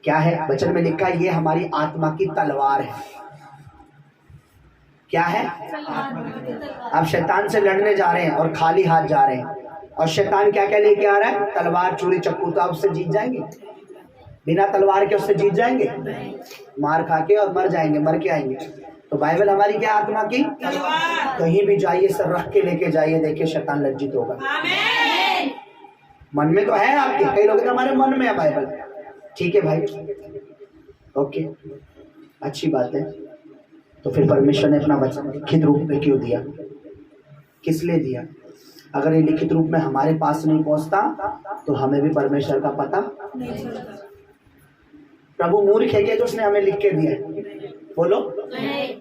क्या है? वचन में लिखा है ये हमारी आत्मा की तलवार है। क्या है? आप शैतान से लड़ने जा रहे हैं और खाली हाथ जा रहे हैं, और शैतान क्या क्या लेके आ रहा है? तलवार, छुरी, चाकू। तो आप उससे जीत जाएंगे? बिना तलवार के उससे जीत जाएंगे? मार खा के और मर जाएंगे, मर के आएंगे। तो बाइबल हमारी क्या? आत्मा की तलवार। कहीं भी जाइए सर रख के लेके जाइए, देखिए शैतान लज्जित होगा। मन में तो है आपके, कई लोग हमारे मन में है बाइबल। ठीक है भाई, ओके, अच्छी बात है। तो फिर परमेश्वर ने अपना वचन लिखित रूप में क्यों दिया? किस लिए दिया? अगर ये लिखित रूप में हमारे पास नहीं पहुंचता तो हमें भी परमेश्वर का पता नहीं चलता। प्रभु मूर्ख है क्या जो उसने हमें लिख के दिया? बोलो नहीं।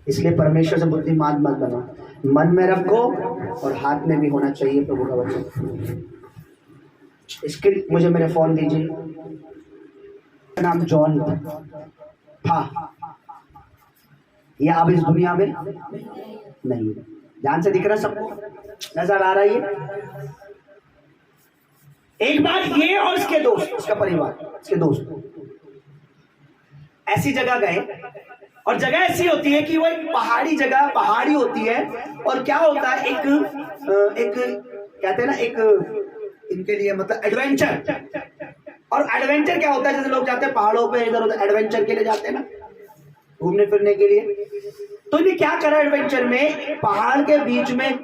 इसलिए परमेश्वर से बुद्धिमान मत बनो, मन में रखो और हाथ में भी होना चाहिए प्रभु का वचन। इसके मुझे मेरे फोन दीजिए। नाम जॉन था, ये अब इस दुनिया में नहीं। ध्यान से दिख रहा है सबको? नजर आ रहा है ये? एक बार ये और इसके दोस्त, इसका परिवार, इसके दोस्त ऐसी जगह गए, और जगह ऐसी होती है कि वो एक पहाड़ी जगह, पहाड़ी होती है। और क्या होता है, एक कहते हैं ना, एक इनके लिए मतलब एडवेंचर। और एडवेंचर क्या होता है? जैसे लोग जाते हैं पहाड़ों पे, इधर उधर एडवेंचर के लिए जाते हैं ना, घूमने फिरने के लिए। तो ये क्या करा एडवेंचर में? पहाड़ के बीच में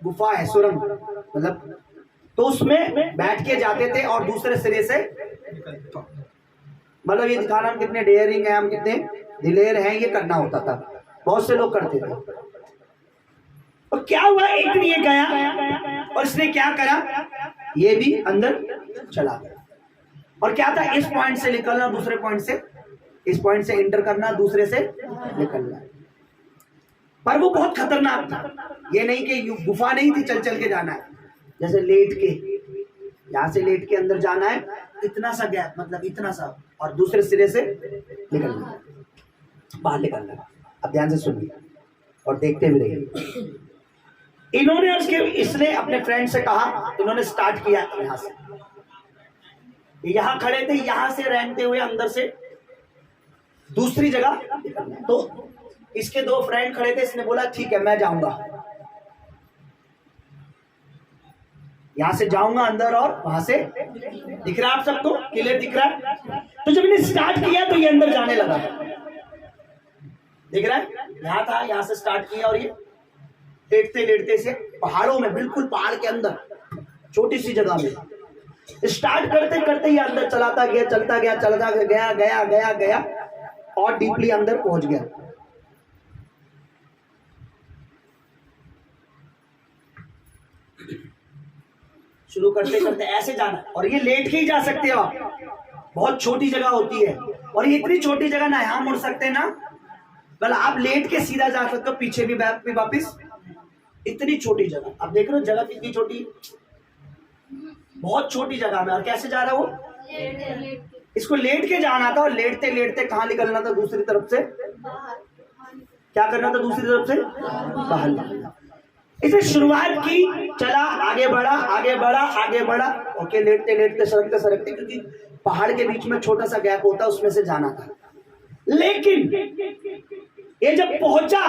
गुफा है, सुरंग मतलब, तो उसमें बैठ के जाते थे और दूसरे सिरे से, मतलब ये दिखाना हम कितने डेयरिंग है, हम कितने दिलेर हैं, ये करना होता था। बहुत से लोग करते थे। और क्या हुआ, एक दिन ये गया और इसने क्या करा, ये भी अंदर चला गया। और क्या था, इस पॉइंट से निकलना, दूसरे पॉइंट से, इस पॉइंट से एंटर करना, दूसरे से निकलना। पर वो बहुत खतरनाक था। ये नहीं कि गुफा नहीं थी, चल चल के जाना है, जैसे लेट के, यहां से लेट के अंदर जाना है, इतना सा गैप, मतलब इतना सा, और दूसरे सिरे से निकलना, बाहर निकलना। अब ध्यान से सुनिए और देखते भी रहिए। इन्होंने इसने अपने फ्रेंड से कहा, इन्होंने स्टार्ट किया यहां से, यहां खड़े थे, यहां से रेंगते हुए अंदर से दूसरी जगह। तो इसके दो फ्रेंड खड़े थे, इसने बोला ठीक है मैं जाऊंगा, यहां से जाऊंगा अंदर, और वहां से, दिख रहा है आप सबको? क्लियर दिख रहा है? तो जब इन्हें स्टार्ट किया तो ये अंदर जाने लगा, दिख रहा है? यहां था, यहां से स्टार्ट किया, और ये लेटते लेटते से पहाड़ों में, बिल्कुल पहाड़ के अंदर छोटी सी जगह में स्टार्ट करते करते ये अंदर चलाता गया, चलता गया, चलता गया, गया गया गया, और डीपली अंदर पहुंच गया। शुरू करते करते ऐसे जाना, और ये लेट के ही जा सकते हो आप, बहुत छोटी जगह होती है, और ये इतनी छोटी जगह ना यहां मुड़ सकते ना, बल आप लेट के सीधा जा सकते हो, पीछे भी बैक भी वापिस। इतनी छोटी जगह, आप देख रहे हो जगह कितनी छोटी, बहुत छोटी जगह में, और कैसे जा रहा है वो? इसको लेट के जाना था, और लेटते लेटते कहां निकलना था? दूसरी तरफ से। क्या करना था? दूसरी तरफ से बाहर निकलना। इसे शुरुआत की, चला, आगे बढ़ा, आगे बढ़ा, आगे बढ़ा, ओके, लेटते लेटते, सरकते सरकते, क्योंकि पहाड़ के बीच में छोटा सा गैप होता है, उसमें से जाना था। लेकिन ये जब पहुंचा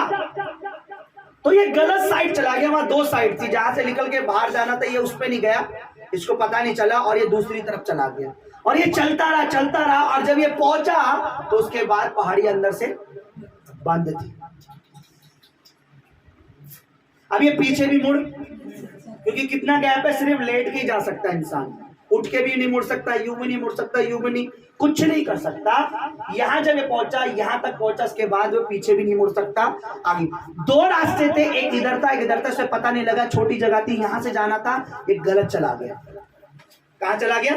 तो ये गलत साइड चला गया। वहां दो साइड थी, जहां से निकल के बाहर जाना था, ये उस पे नहीं गया, इसको पता नहीं चला, और ये दूसरी तरफ चला गया, और ये चलता रहा, चलता रहा, और जब ये पहुंचा तो उसके बाद पहाड़ी अंदर से बंद थी। अब ये पीछे भी मुड़, क्योंकि कितना गैप है, सिर्फ लेट के ही जा सकता है इंसान, उठ के भी नहीं मुड़ सकता, यूं भी नहीं मुड़ सकता, यूं भी नहीं, कुछ नहीं कर सकता। यहां जब ये पहुंचा, यहां तक पहुंचा, इसके बाद वो पीछे भी नहीं मुड़ सकता, आगे। दो रास्ते थे, एक इधर था, एक इधर था, इसे पता नहीं लगा, छोटी जगह थी, यहां से जाना था, एक गलत चला गया। कहां चला गया?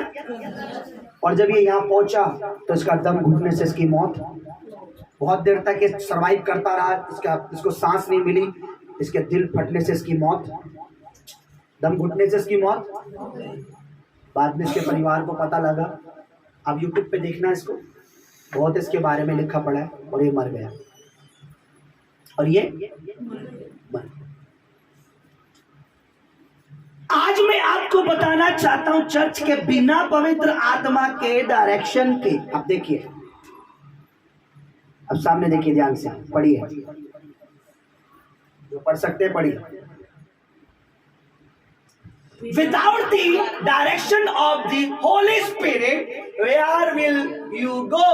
और जब ये यहां पहुंचा तो इसका दम घुटने से इसकी मौत, बहुत देर तक ये सर्वाइव करता रहा, इसको सांस नहीं मिली, इसके दिल फटने से इसकी मौत, दम घुटने से इसकी मौत। बाद में इसके परिवार को पता लगा, अब यूट्यूब पे देखना इसको, बहुत इसके बारे में लिखा पड़ा है, और ये मर गया, और ये मर। आज मैं आपको बताना चाहता हूं चर्च के बिना पवित्र आत्मा के डायरेक्शन के। अब देखिए, अब सामने देखिए, ध्यान से पढ़िए, जो पढ़ सकते हैं पढ़िए। Without the direction of the Holy Spirit, where will you go?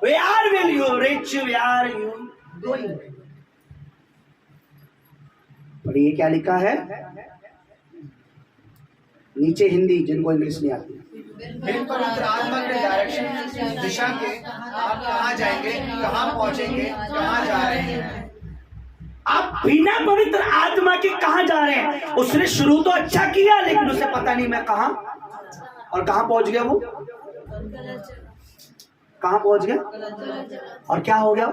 Where will you reach? Where are you going? पढ़िए क्या लिखा है नीचे, हिंदी जिनको इंग्लिश नहीं आती। बिन पवित्र आत्मा के डायरेक्शन दिशा के आप कहाँ जाएंगे, कहाँ पहुंचेंगे, कहाँ जा रहे हैं? आप बिना पवित्र आत्मा के कहाँ जा रहे हैं? उसने शुरू तो अच्छा किया, लेकिन उसे पता नहीं मैं कहाँ और कहाँ पहुंच गया। वो कहाँ पहुंच गया और क्या हो गया?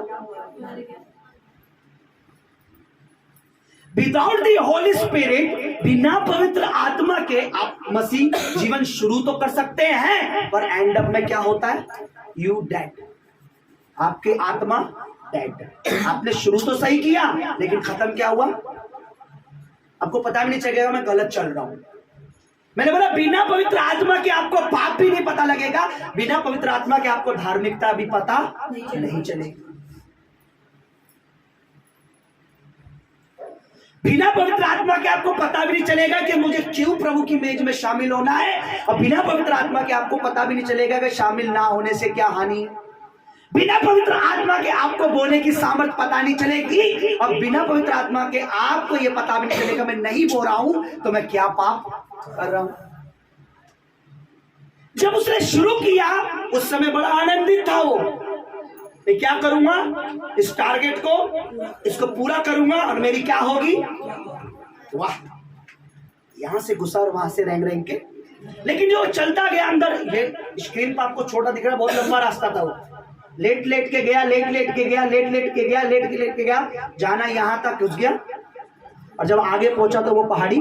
विदाउट द होली स्पिरिट, बिना पवित्र आत्मा के आप मसीह जीवन शुरू तो कर सकते हैं, पर एंड अप में क्या होता है? You dead. आपके आत्मा डेड। आपने शुरू तो सही किया, लेकिन खत्म क्या हुआ? आपको पता भी नहीं चलेगा मैं गलत चल रहा हूं। मैंने बोला बिना पवित्र आत्मा के आपको पाप भी नहीं पता लगेगा, बिना पवित्र आत्मा के आपको धार्मिकता भी पता नहीं चलेगी। बिना पवित्र आत्मा के आपको पता भी नहीं चलेगा कि मुझे क्यों प्रभु की मेज में शामिल होना है, और बिना पवित्र आत्मा के आपको पता भी नहीं चलेगा कि शामिल ना होने से क्या हानि है। बिना पवित्र आत्मा के आपको बोलने की सामर्थ पता नहीं चलेगी, और बिना पवित्र आत्मा के आपको यह पता भी नहीं चलेगा मैं नहीं बोल रहा हूं तो मैं क्या पाप कर रहा हूं। जब उसने शुरू किया उस समय बड़ा आनंदित था वो, मैं क्या करूंगा, इस टारगेट को, इसको पूरा करूंगा और मेरी क्या होगी। वाह, यहां से घुसा और वहां से रेंग रेंग के। लेकिन जो चलता गया अंदर, ये स्क्रीन पर आपको छोटा दिख रहा है, बहुत लंबा रास्ता था वो। लेट लेट के गया, लेट लेट के गया, लेट लेट के गया, लेट लेट के गया, जाना यहां तक घुस गया, और जब आगे पहुंचा तो वो पहाड़ी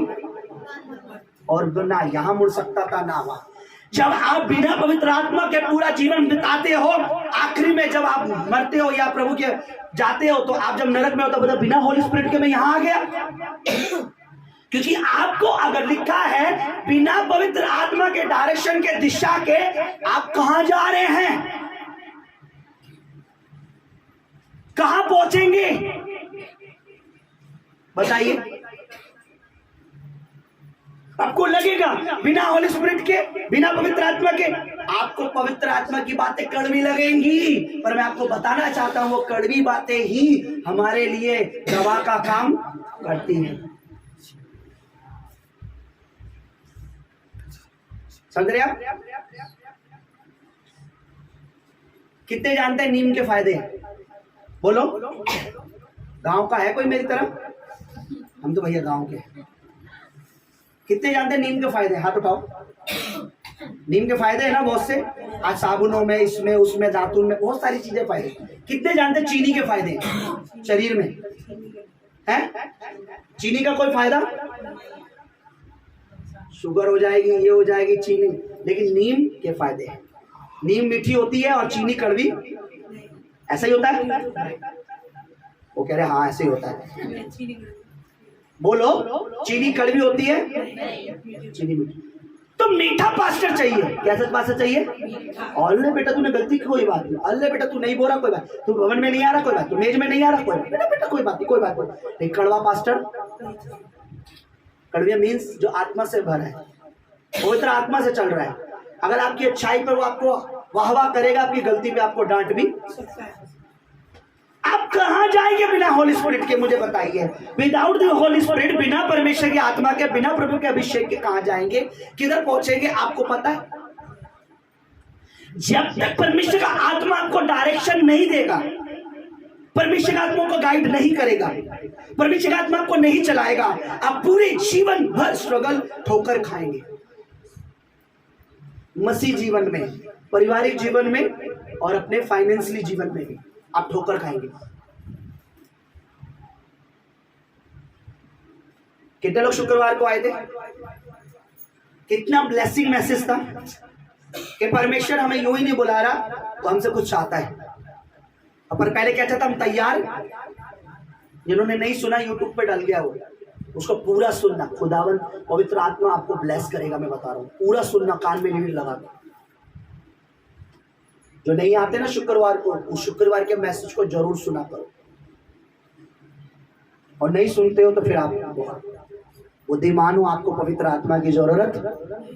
और ना यहां मुड़ सकता था ना वहां। जब आप बिना पवित्र आत्मा के पूरा जीवन बिताते हो, आखिरी में जब आप मरते हो या प्रभु के जाते हो, तो आप जब नरक में हो तो बिना होली स्पिरिट के मैं यहां आ गया। क्योंकि आपको अगर लिखा है बिना पवित्र आत्मा के डायरेक्शन के, दिशा के, आप कहां जा रहे हैं, कहां पहुंचेंगे, बताइए। आपको लगेगा बिना होली स्पिरिट के, बिना पवित्र आत्मा के, आपको पवित्र आत्मा की बातें कड़वी लगेंगी, पर मैं आपको बताना चाहता हूं वो कड़वी बातें ही हमारे लिए दवा का काम करती हैं। समझ रहे आप? कितने जानते हैं नीम के फायदे? बोलो, गांव का है कोई मेरी तरफ? हम तो भैया गांव के। कितने जानते हैं नीम के फायदे? हाथ उठाओ। नीम के फायदे है ना बहुत से, आज साबुनों में, इसमें उसमें, दातुन में, बहुत सारी चीजें फायदे। कितने जानते हैं चीनी के फायदे शरीर में है? चीनी का कोई फायदा? शुगर हो जाएगी, ये हो जाएगी चीनी, लेकिन नीम के फायदे हैं। नीम मीठी होती है और चीनी कड़वी, ऐसा ही होता है? वो कह रहे हाँ ऐसे ही होता है। बोलो, चीनी कड़वी होती है, चीनी मीठी। तो मीठा पास्टर चाहिए। कैसा पास्टर चाहिए? अल्ले बेटा तूने गलती की, कोई बात नहीं। अल्ले बेटा तू नहीं बोल रहा, कोई बात। तू भवन में नहीं आ रहा, कोई बात। तू मेज में नहीं आ रहा, कोई बात। बेटा बेटा कोई बात नहीं, कोई बात नहीं। कड़वा पास्टर, कड़वे मीन्स जो आत्मा से भरा है, पवित्र आत्मा से चल रहा है। अगर आपकी अच्छाई पर वो आपको वाह वाह करेगा, आपकी गलती पे आपको डांट भी। आप कहां जाएंगे बिना होली स्पिरिट के? मुझे बताइए। विदाउट द होली स्पिरिट, बिना परमेश्वर की आत्मा के, बिना प्रभु के अभिषेक के कहां जाएंगे, किधर पहुंचेंगे? आपको पता है? जब तक परमेश्वर का आत्मा आपको डायरेक्शन नहीं देगा, परमेश्वर का आत्मा को गाइड नहीं करेगा, परमेश्वर का आत्मा आपको नहीं चलाएगा, आप पूरे जीवन भर स्ट्रगल ठोकर खाएंगे। मसीह जीवन में, पारिवारिक जीवन में और अपने फाइनेंशियली जीवन में भी आप ठोकर खाएंगे। कितने लोग शुक्रवार को आए थे? कितना ब्लेसिंग मैसेज था कि परमेश्वर हमें यूं ही नहीं बुला रहा, तो हमसे कुछ चाहता है। पर पहले क्या चाहता? हम तैयार। जिन्होंने नहीं सुना यूट्यूब पे डल गया वो, उसको पूरा सुनना। खुदावन पवित्र आत्मा आपको ब्लेस करेगा, मैं बता रहा हूँ। पूरा सुनना, कान में लीड लगा दो। जो नहीं आते ना शुक्रवार को, उस शुक्रवार के मैसेज को जरूर सुना करो। और नहीं सुनते हो तो फिर आप बुद्धिमान हो, आपको पवित्र आत्मा की जरूरत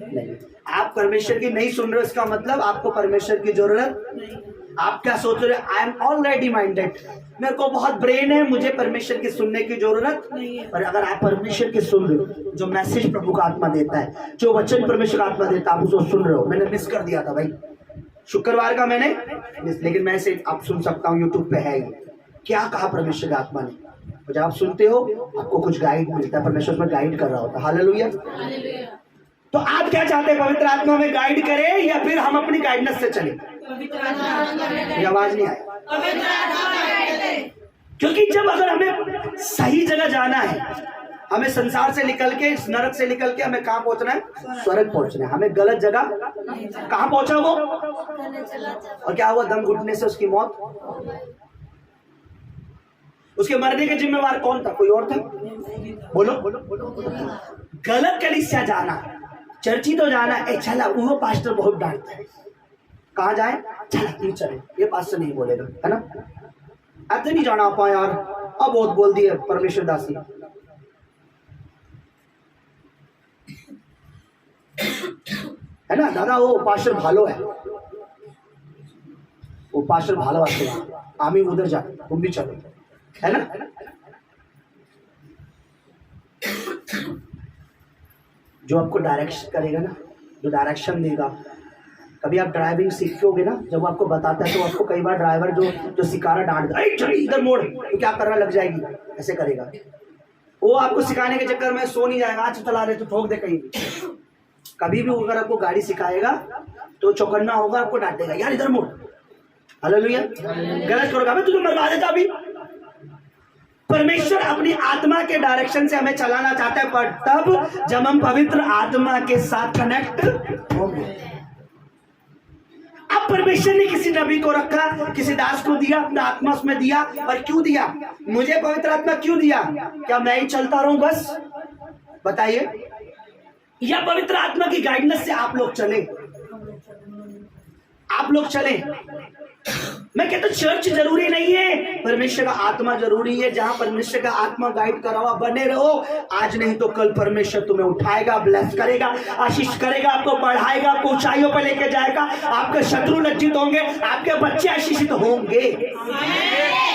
नहीं। आप परमेश्वर की नहीं सुन रहे हो, इसका मतलब आपको परमेश्वर की जरूरत। आप क्या सोच रहे हो? आई एम ऑलरेडी माइंडेड, मेरे को बहुत ब्रेन है, मुझे परमेश्वर की सुनने की जरूरत नहीं है। पर अगर आप परमेश्वर की सुन रहे हो, जो मैसेज प्रभु का आत्मा देता है, जो वचन परमेश्वर का आत्मा देता है, आप उसको सुन रहे हो। मैंने मिस कर दिया था भाई शुक्रवार का, मैंने मिस, लेकिन मैं से आप सुन सकता हूँ, यूट्यूब पे है ये। क्या कहा परमेश्वर के आत्मा ने? जब आप सुनते हो आपको कुछ गाइड मिलता है, परमेश्वर में गाइड कर रहा होता है। हालेलुया। तो आप क्या चाहते हैं? पवित्र आत्मा में गाइड करे या फिर हम अपनी गाइडनेस से चले? ये आवाज नहीं आई। क्योंकि जब अगर हमें सही जगह जाना है, हमें संसार से निकल के, इस नरक से निकल के हमें कहाँ पहुंचना है? स्वर्ग पहुंचना है। हमें गलत जगह कहाँ पहुंचा वो? और क्या हुआ? दम घुटने से उसकी मौत। उसके मरने के जिम्मेवार कौन था? कोई और था? बोलो। गलत कलीसिया जाना, चर्ची तो जाना है, चला वो पास्टर बहुत डांटता है, कहाँ जाए? चला क्यों चले, ये पास्टर नहीं बोलेगा, है ना? अब तो नहीं जाना आप यार, अब बहुत बोल दिए परमेश्वर दासी। है ना दादा, वो पास्टर भालो है, वो पास्टर भालो आते हैं, आमी उधर जा, तुम भी चलो, है ना? जो आपको डायरेक्शन करेगा ना, जो डायरेक्शन देगा, कभी आप ड्राइविंग सीखोगे ना, जब आपको बताता है तो आपको कई बार ड्राइवर जो सिखाना डांट दे, चल इधर मोड़, तो क्या करना लग जाएगी, ऐसे करेगा। वो आपको सिखाने के चक्कर में सो नहीं जाएगा, आज चला रहे तो ठोक दे कहीं भी। कभी भी अगर आपको गाड़ी सिखाएगा तो चौकन्ना होगा, आपको डांटेगा, यार इधर मोड़, हालेलुया, गलत करोगे अबे तुझे मरवा देता अभी। परमेश्वर अपनी आत्मा के डायरेक्शन से हमें चलाना चाहता है, पर तब जब हम पवित्र आत्मा के साथ कनेक्ट होंगे। अब परमेश्वर ने किसी नबी को रखा, किसी दास को दिया, अपना आत्मा उसमें दिया, और क्यों दिया? मुझे पवित्र आत्मा क्यों दिया? क्या मैं ही चलता रहूं बस? बताइए। या पवित्र आत्मा की गाइडेंस से आप लोग चले, आप लोग चले। मैं कहता चर्च जरूरी नहीं है, परमेश्वर का आत्मा जरूरी है। जहां परमेश्वर का आत्मा गाइड करा हुआ बने रहो, आज नहीं तो कल परमेश्वर तुम्हें उठाएगा, ब्लेस करेगा, आशीष करेगा, आपको बढ़ाएगा, आपको ऊंचाइयों पर लेके जाएगा। आपके शत्रु लज्जित होंगे, आपके बच्चे आशीषित होंगे।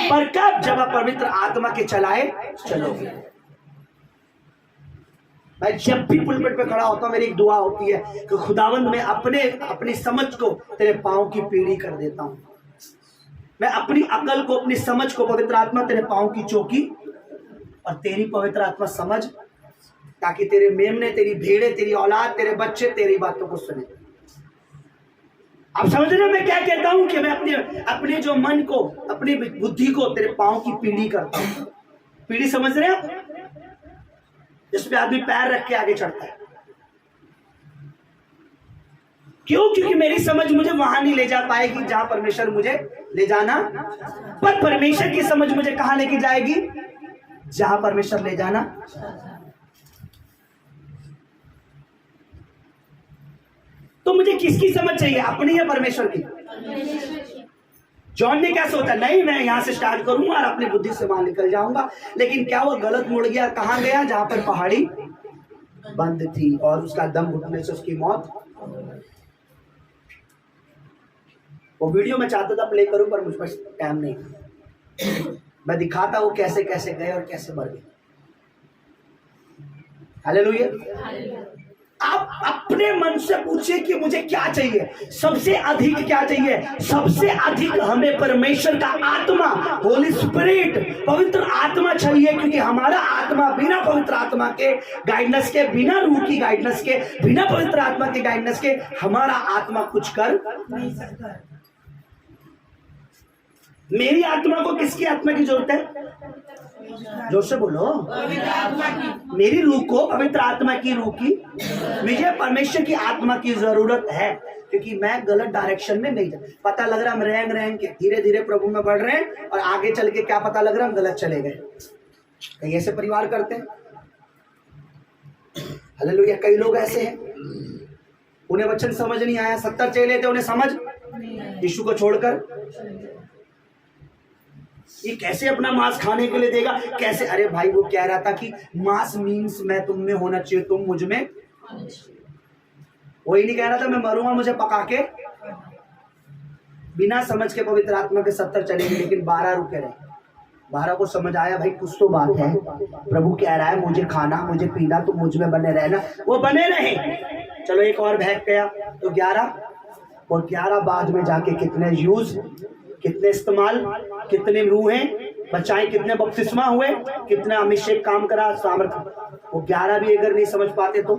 पर कब? जब आप पवित्र आत्मा के चलाए चलोगे। मैं जब भी पुलपिट पे खड़ा होता हूं, मेरी एक दुआ होती है कि खुदावंद मैं अपनी समझ को तेरे पांव की पीढ़ी कर देता हूं। मैं अपनी अकल को, अपनी समझ को, पवित्र आत्मा तेरे पांव की चौकी, और तेरी पवित्र आत्मा समझ, ताकि तेरे मेमने, तेरी भेड़े, तेरी औलाद, तेरे बच्चे तेरी बातों को सुने। आप समझ रहे हो मैं क्या कहता हूं? कि मैं अपने जो मन को, अपनी बुद्धि को तेरे पांव की पीढ़ी करता हूं। पीढ़ी समझ रहे हो? जिसमें आदमी पैर रख के आगे चढ़ता है। क्यों? क्योंकि मेरी समझ मुझे वहां नहीं ले जा पाएगी जहां परमेश्वर मुझे ले जाना, पर परमेश्वर की समझ मुझे कहां लेके जाएगी? जहां परमेश्वर ले जाना। तो मुझे किसकी समझ चाहिए, अपनी या परमेश्वर की? जॉन ने क्या सोचा? नहीं, मैं यहां से स्टार्ट करूंगा और अपनी बुद्धि से वहां निकल जाऊंगा। लेकिन क्या वो गलत मुड़ गया? कहां गया? जहां पर पहाड़ी बंद थी और उसका दम घुटने से उसकी मौत। वो वीडियो मैं चाहता था प्ले करूं, पर मुझ पर टाइम नहीं। मैं दिखाता वो कैसे कैसे गए और कैसे मर गए। हालेलुया। आप अपने मन से पूछिए कि मुझे क्या चाहिए, सबसे अधिक क्या चाहिए? सबसे अधिक हमें परमेश्वर का आत्मा, होली स्पिरिट, पवित्र आत्मा चाहिए। क्योंकि हमारा आत्मा बिना पवित्र आत्मा के गाइडेंस के, बिना रूह की गाइडेंस के, बिना पवित्र आत्मा के गाइडेंस के हमारा आत्मा कुछ कर नहीं सकता। मेरी आत्मा को किसकी आत्मा की जरूरत है? जोर से बोलो। मेरी रूह को पवित्र आत्मा की, रूह की, मुझे परमेश्वर की आत्मा की जरूरत है। क्योंकि मैं गलत डायरेक्शन में नहीं जा, पता लग रहा हम रेंग के धीरे धीरे प्रभु में बढ़ रहे हैं, और आगे चल के क्या पता लग रहा हम गलत चले गए। कहीं ऐसे परिवार करते हैं, हालेलुया। कई लोग ऐसे हैं, उन्हें वचन समझ नहीं आया, 70 चेले थे, उन्हें समझ यीशु को छोड़कर ये कैसे अपना मांस खाने के लिए देगा, कैसे। अरे भाई वो कह रहा था कि मांस मीन्स मैं तुम में होना चाहिए, तुम मुझ में। वही नहीं कह रहा था मैं मरूंगा मुझे पका के। बिना समझ के पवित्र आत्मा के 70 चले गए, लेकिन 12 रुके रहे। 12 को समझ आया भाई कुछ तो बात है, प्रभु कह रहा है मुझे खाना मुझे पीना, तुम मुझ में बने रहना। वो बने रहे। चलो एक और भाग गया तो 11, और 11 बाद में जाके कितने यूज, कितने इस्तेमाल, कितने रूहें बचाएं, कितने बपतिस्मा हुए, कितना अभिषेक काम करा, सामर्थ्य। वो 11 भी अगर नहीं समझ पाते तो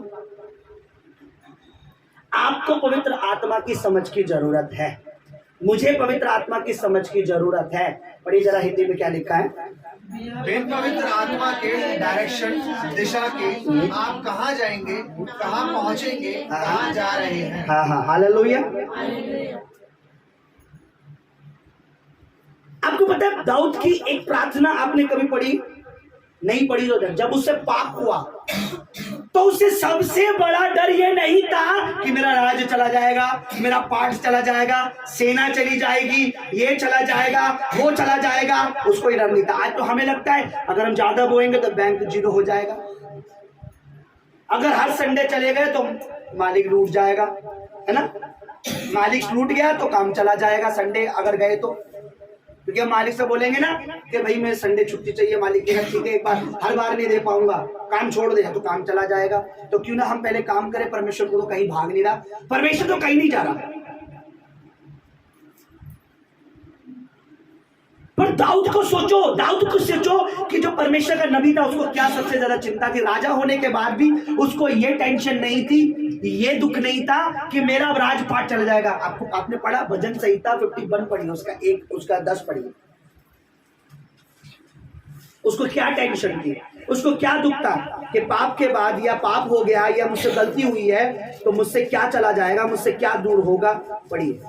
आपको पवित्र आत्मा की समझ की जरूरत है, मुझे पवित्र आत्मा की समझ की जरूरत है। पढ़िए जरा हिंदी में क्या लिखा है। बिन पवित्र आत्मा के डायरेक्शन, दिशा के आप कहाँ जाएंगे, कहाँ पहुँचेंगे, कहाँ जा रहे हैं। हाँ, हालेलुया। आपको पता है दाऊद की एक प्रार्थना आपने कभी पढ़ी? नहीं पढ़ी तो जब उससे पाप हुआ तो उसे सबसे बड़ा डर ये नहीं था कि मेरा राज्य चला जाएगा, मेरा पाठ चला जाएगा, सेना चली जाएगी, ये चला जाएगा, वो चला जाएगा, उसको ही डर नहीं था। आज तो हमें लगता है अगर हम ज्यादा बोएंगे तो बैंक 0 हो जाएगा, अगर हर संडे चले गए तो मालिक लूट जाएगा, है ना। मालिक लूट गया तो काम चला जाएगा, संडे अगर गए तो। क्योंकि हम मालिक से बोलेंगे ना कि भाई मैं संडे छुट्टी चाहिए, मालिक कहेगा ठीक है, एक बार, हर बार नहीं दे पाऊंगा, काम छोड़ दे, तो काम चला जाएगा। तो क्यों ना हम पहले काम करें। परमेश्वर को तो कहीं भाग नहीं रहा, परमेश्वर तो कहीं नहीं जा रहा। पर दाऊद को सोचो कि जो परमेश्वर का नबी था उसको क्या सबसे ज्यादा चिंता थी। राजा होने के बाद भी उसको ये टेंशन नहीं थी, ये दुख नहीं था कि मेरा राजपाट चला जाएगा। आपने पढ़ा भजन संहिता 51 पढ़ी, उसका 10 पढ़ी। उसको क्या टेंशन थी, उसको क्या दुख था कि पाप के बाद या पाप हो गया या मुझसे गलती हुई है तो मुझसे क्या चला जाएगा, मुझसे क्या दूर होगा। पढ़िए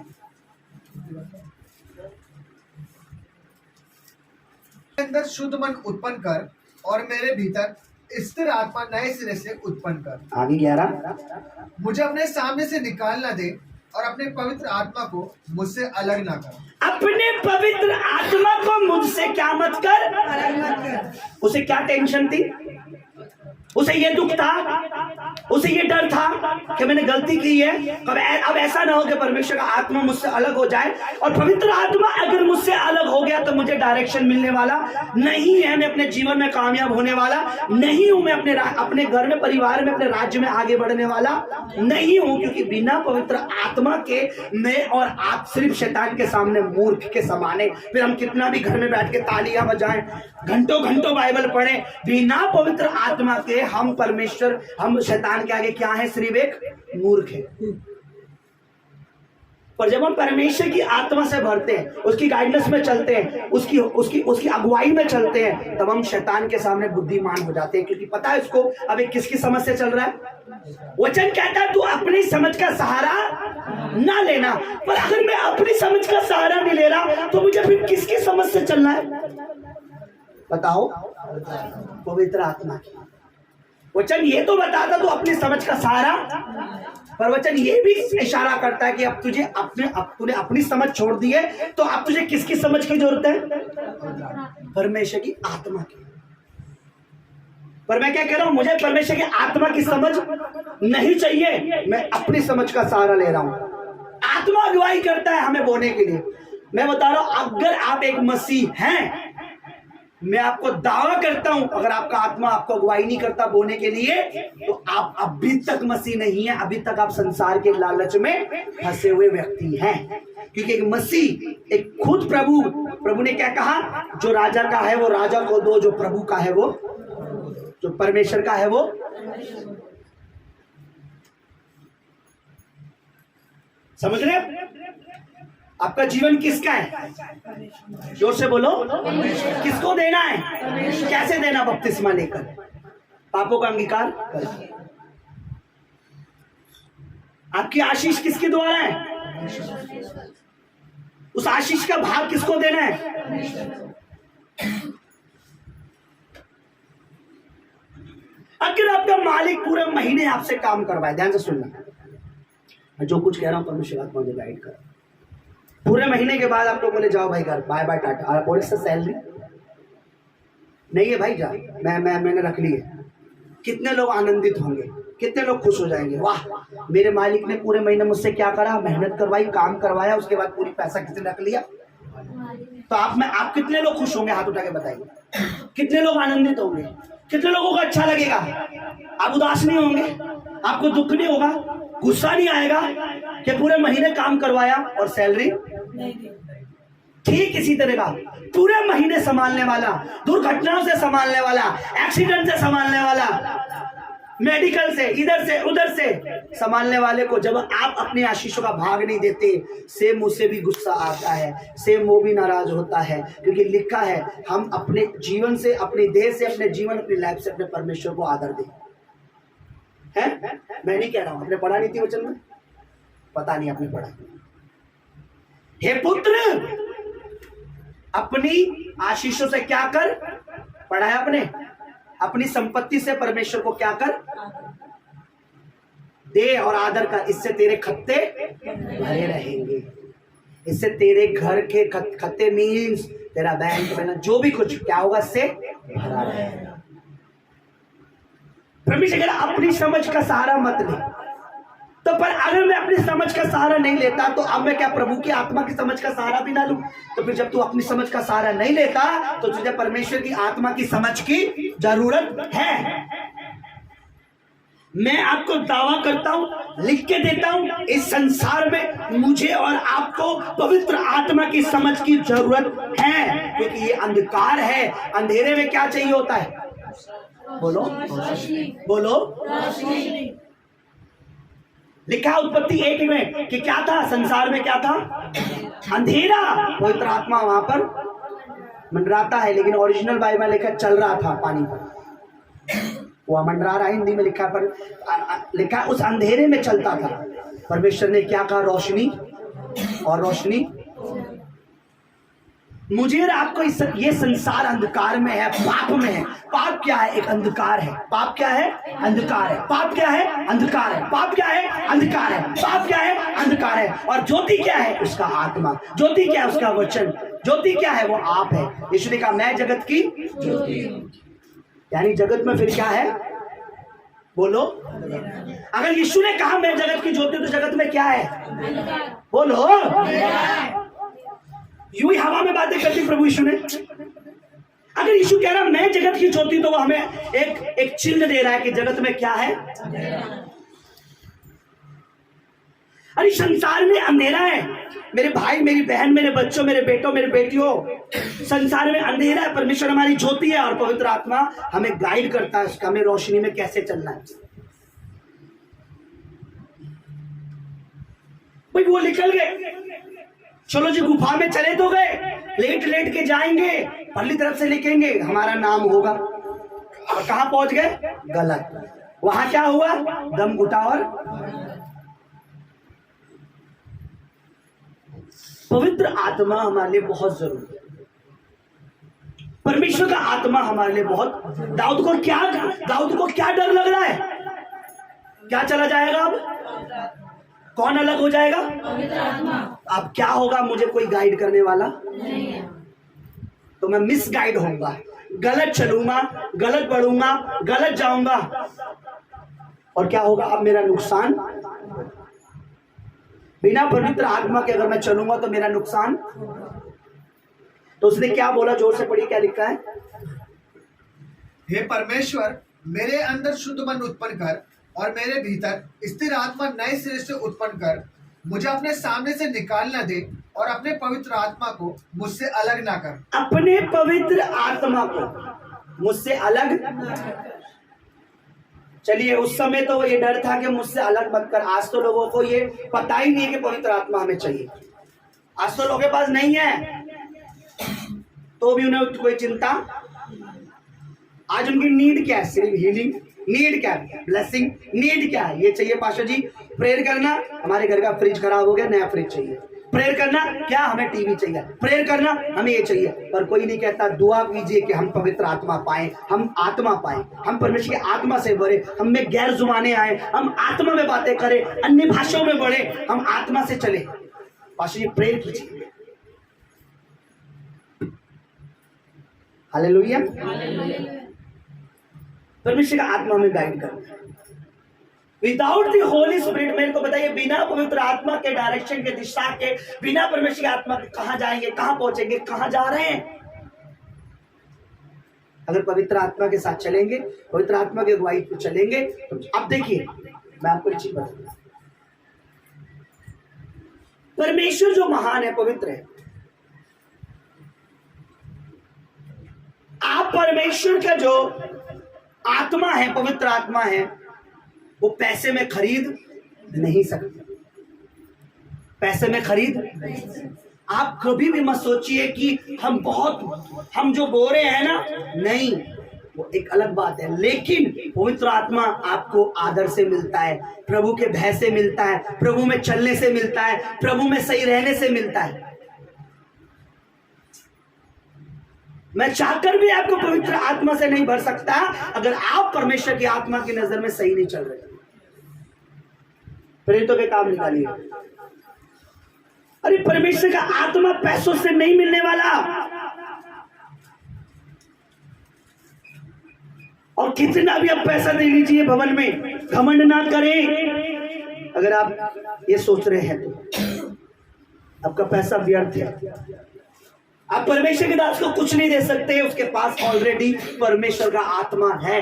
अंदर शुद्ध मन उत्पन्न कर और मेरे भीतर स्थिर आत्मा नए सिरे से उत्पन्न कर। आगे 11, मुझे अपने सामने से निकाल ना दे और अपने पवित्र आत्मा को मुझसे अलग ना कर। अपने पवित्र आत्मा को मुझसे क्या मत कर, अलग मत कर। उसे क्या टेंशन थी, उसे ये दुख था, उसे ये डर था कि मैंने गलती की है, अब ऐसा ना हो कि परमेश्वर का आत्मा मुझसे अलग हो जाए। और पवित्र आत्मा अगर मुझसे अलग हो गया तो मुझे डायरेक्शन मिलने वाला नहीं है, मैं अपने जीवन में कामयाब होने वाला नहीं हूं, मैं अपने घर में, परिवार में, अपने राज्य में आगे बढ़ने वाला नहीं हूं। क्योंकि बिना पवित्र आत्मा के मैं और आप सिर्फ शैतान के सामने मूर्ख के समान है। फिर हम कितना भी घर में बैठ के तालियां बजाएं, घंटों घंटों बाइबल पढ़ें, बिना पवित्र आत्मा के हम शैतान के आगे क्या है, सिर्फ एक मूर्ख है। पर जब हम परमेश्वर की आत्मा से भरते हैं, उसकी गाइडेंस में चलते हैं, उसकी अगुवाई में चलते हैं, तब हम शैतान के सामने बुद्धिमान हो जाते हैं। क्योंकि पता है उसको अभी किसकी समझ से चल रहा है। वचन कहता है तू अपनी समझ का सहारा ना लेना। पर अगर मैं अपनी समझ का सहारा नहीं ले रहा तो मुझे फिर किसकी समझ से चलना है बताओ? पवित्र आत्मा की। वचन ये तो बताता तू अपनी समझ का सहारा, पर वचन ये भी इशारा करता है कि अब तूने अपनी समझ छोड़ दी है तो अब तुझे किसकी समझ की जरूरत है? परमेश्वर की आत्मा की। पर मैं क्या कह रहा हूं, मुझे परमेश्वर की आत्मा की समझ नहीं चाहिए, मैं अपनी समझ का सहारा ले रहा हूं। आत्मा अगुवाई करता है हमें बोने के लिए। मैं बता रहा हूं, अगर आप एक मसीह हैं, मैं आपको दावा करता हूं, अगर आपका आत्मा आपको अगुवाई नहीं करता बोने के लिए तो आप अभी तक मसीह नहीं है, अभी तक आप संसार के लालच में फंसे हुए व्यक्ति हैं। क्योंकि एक मसीह, एक खुद प्रभु ने क्या कहा, जो राजा का है वो राजा को दो, जो प्रभु का है वो, जो परमेश्वर का है वो। समझ रहे? आपका जीवन किसका है? जोर से बोलो, किसको देना है? कैसे देना? बपतिस्मा लेकर, पापों का अंगीकार करके। आपकी आशीष किसके द्वारा है? उस आशीष का भाग किसको देना है? अगर आपका मालिक पूरे महीने आपसे काम करवाए, ध्यान से सुनना, मैं जो कुछ कह रहा हूं परमेश्वर आत्मा मुझे गाइड कर, पूरे महीने के बाद आप लोग बोले जाओ भाई घर, बाय बाय टाटा, और बोले से सैलरी नहीं है भाई, जा मैंने रख ली है, कितने लोग आनंदित होंगे, कितने लोग खुश हो जाएंगे, वाह मेरे मालिक ने पूरे महीने मुझसे क्या करा, मेहनत करवाई, काम करवाया, उसके बाद पूरी पैसा किसने रख लिया। तो आप कितने लोग खुश होंगे, हाथ उठा के बताइए, कितने लोग आनंदित होंगे, कितने लोगों को अच्छा लगेगा। आप उदास नहीं होंगे, आपको दुख नहीं होगा, गुस्सा नहीं आएगा कि पूरे महीने काम करवाया और सैलरी नहीं दी। ठीक इसी तरह का पूरे महीने संभालने वाला, दुर्घटनाओं से संभालने वाला, एक्सीडेंट से संभालने वाला, मेडिकल से, इधर से उधर से संभालने वाले को जब आप अपने आशीषों का भाग नहीं देते, सेम मुझसे भी गुस्सा आता है, सेम वो भी नाराज होता है, क्योंकि लिखा है हम अपने जीवन से, अपनी देह से, अपने जीवन, अपनी लाइफ से अपने परमेश्वर को आदर दें। है मैं नहीं कह रहा हूं, आपने पढ़ा नहीं थी वचन में, पता नहीं आपने पढ़ा। हे पुत्र अपनी आशीषों से क्या कर, पढ़ा है आपने, अपनी संपत्ति से परमेश्वर को क्या कर, दे और आदर कर, इससे तेरे खत्ते भरे रहेंगे, इससे तेरे घर के खत्ते मीन्स तेरा बैंक बैलेंस जो भी कुछ क्या होगा, इससे भरा रहेगा। परमेश्वर कह रहा अपनी समझ का सहारा मत ले, तो पर अगर मैं अपनी समझ का सहारा नहीं लेता तो अब मैं क्या प्रभु की आत्मा की समझ का सहारा भी ना लूं। तो फिर जब तू अपनी समझ का सहारा नहीं लेता तो तुझे परमेश्वर की आत्मा की समझ की जरूरत है। मैं आपको दावा करता हूं, लिख के देता हूं, इस संसार में मुझे और आपको पवित्र आत्मा की समझ की जरूरत है, क्योंकि ये अंधकार है। अंधेरे में क्या चाहिए होता है, बोलो बोलो, लिखा उत्पत्ति 1 में कि क्या था, संसार में क्या था, अंधेरा, पवित्र आत्मा वहां पर मंडराता है, लेकिन ओरिजिनल बाइबल लिखा चल रहा था पानी पर, वो मंडरा रहा है, हिंदी में लिखा पर लिखा उस अंधेरे में चलता था। परमेश्वर ने क्या कहा, रोशनी, और रोशनी। मुझे और आपको ये संसार अंधकार में है, पाप में है। पाप क्या है, एक अंधकार है। पाप क्या है, अंधकार है। पाप क्या है, अंधकार है। पाप क्या है, अंधकार है। पाप क्या है, अंधकार है। और ज्योति क्या है, उसका आत्मा। ज्योति क्या है, उसका वचन। ज्योति क्या है, वो आप है। यीशु ने कहा मैं जगत की ज्योति, यानी जगत में फिर क्या है, बोलो। अगर यीशु ने कहा मैं जगत की ज्योति, तो जगत में क्या है, बोलो। यूं ही हवा में बातें करती प्रभु यीशु ने। अगर यीशु कह रहा मैं जगत की ज्योति, तो वो हमें एक चिन्ह दे रहा है कि जगत में क्या है। अरे संसार में अंधेरा है मेरे भाई, मेरी बहन, मेरे बच्चों, मेरे बेटों, मेरे बेटियों, संसार में अंधेरा है। परमेश्वर हमारी ज्योति है और पवित्र आत्मा हमें गाइड करता है उसका, हमें रोशनी में कैसे चलना है। भाई वो निकल गए, चलो जी गुफा में चले तो गए, लेट लेट के जाएंगे, पहली तरफ से लिखेंगे हमारा नाम होगा, और कहां पहुंच गए, गलत। वहां क्या हुआ, दम घुटा। और पवित्र आत्मा हमारे लिए बहुत जरूरी है। परमेश्वर का आत्मा हमारे लिए बहुत। दाऊद को क्या डर लग रहा है, क्या चला जाएगा, अब कौन अलग हो जाएगा, अब क्या होगा, मुझे कोई गाइड करने वाला नहीं है, तो मैं मिस गाइड होऊंगा, गलत चलूंगा, गलत बढ़ूंगा, गलत जाऊंगा, और क्या होगा, अब मेरा नुकसान। बिना पवित्र आत्मा के अगर मैं चलूंगा तो मेरा नुकसान। तो उसने क्या बोला, जोर से पढ़िए क्या लिखा है। हे परमेश्वर, मेरे अंदर शुद्ध मन उत्पन्न कर और मेरे भीतर स्थिर आत्मा नए सिरे से उत्पन्न कर। मुझे अपने सामने से निकाल न दे और अपने पवित्र आत्मा को मुझसे अलग ना कर। अपने पवित्र आत्मा को मुझसे अलग न कर। चलिए, उस समय तो ये डर था कि मुझसे अलग मत कर। आज तो लोगों को ये पता ही नहीं है कि पवित्र आत्मा हमें चाहिए। आज तो लोगों के पास नहीं है, तो भी उन्हें कोई चिंता। आज उनकी नीड क्या है, सिर्फ हीलिंग। नीड क्या है, ब्लेसिंग। नीड क्या है, ये चाहिए पास्टर जी प्रेयर करना, हमारे घर का फ्रिज खराब हो गया, नया फ्रिज चाहिए। प्रेयर करना क्या, हमें टीवी चाहिए, प्रेयर करना हमें ये चाहिए, पर कोई नहीं कहता दुआ कीजिए कि हम पवित्र आत्मा पाए, हम आत्मा पाए, हम परमेश्वर की आत्मा से भरे, हम में गैर जुबानें आए, हम आत्मा में बातें करें, अन्य भाषाओं में बढ़े, हम आत्मा से चले। पास्टर जी प्रेयर कीजिए। हालेलुया। परमेश्वर का आत्मा में गाइड करता है। विदाउट द होली स्पिरिट, मेरे को बताइए, बिना पवित्र आत्मा के डायरेक्शन के, दिशा के, बिना परमेश्वर की आत्मा के कहां जाएंगे, कहां पहुंचेंगे, कहां जा रहे हैं? अगर पवित्र आत्मा के साथ चलेंगे, पवित्र आत्मा के अगुवाई पे चलेंगे, तो अब देखिए मैं आपको एक चीज बताऊंगा, परमेश्वर जो महान है, पवित्र है, आप परमेश्वर का जो आत्मा है, पवित्र आत्मा है, वो पैसे में खरीद नहीं सकते, पैसे में खरीद। आप कभी भी मत सोचिए कि हम जो बोल रहे हैं ना, नहीं, वो एक अलग बात है, लेकिन पवित्र आत्मा आपको आदर से मिलता है, प्रभु के भय से मिलता है, प्रभु में चलने से मिलता है, प्रभु में सही रहने से मिलता है। मैं चाहकर भी आपको पवित्र आत्मा से नहीं भर सकता अगर आप परमेश्वर की आत्मा की नजर में सही नहीं चल रहे। प्रेरितों के काम निकालिए। अरे परमेश्वर का आत्मा पैसों से नहीं मिलने वाला, और कितना भी आप पैसा दे लीजिए भवन में, घमंड ना करें। अगर आप ये सोच रहे हैं तो आपका पैसा व्यर्थ है। आप परमेश्वर के दास को कुछ नहीं दे सकते, उसके पास ऑलरेडी परमेश्वर का आत्मा है,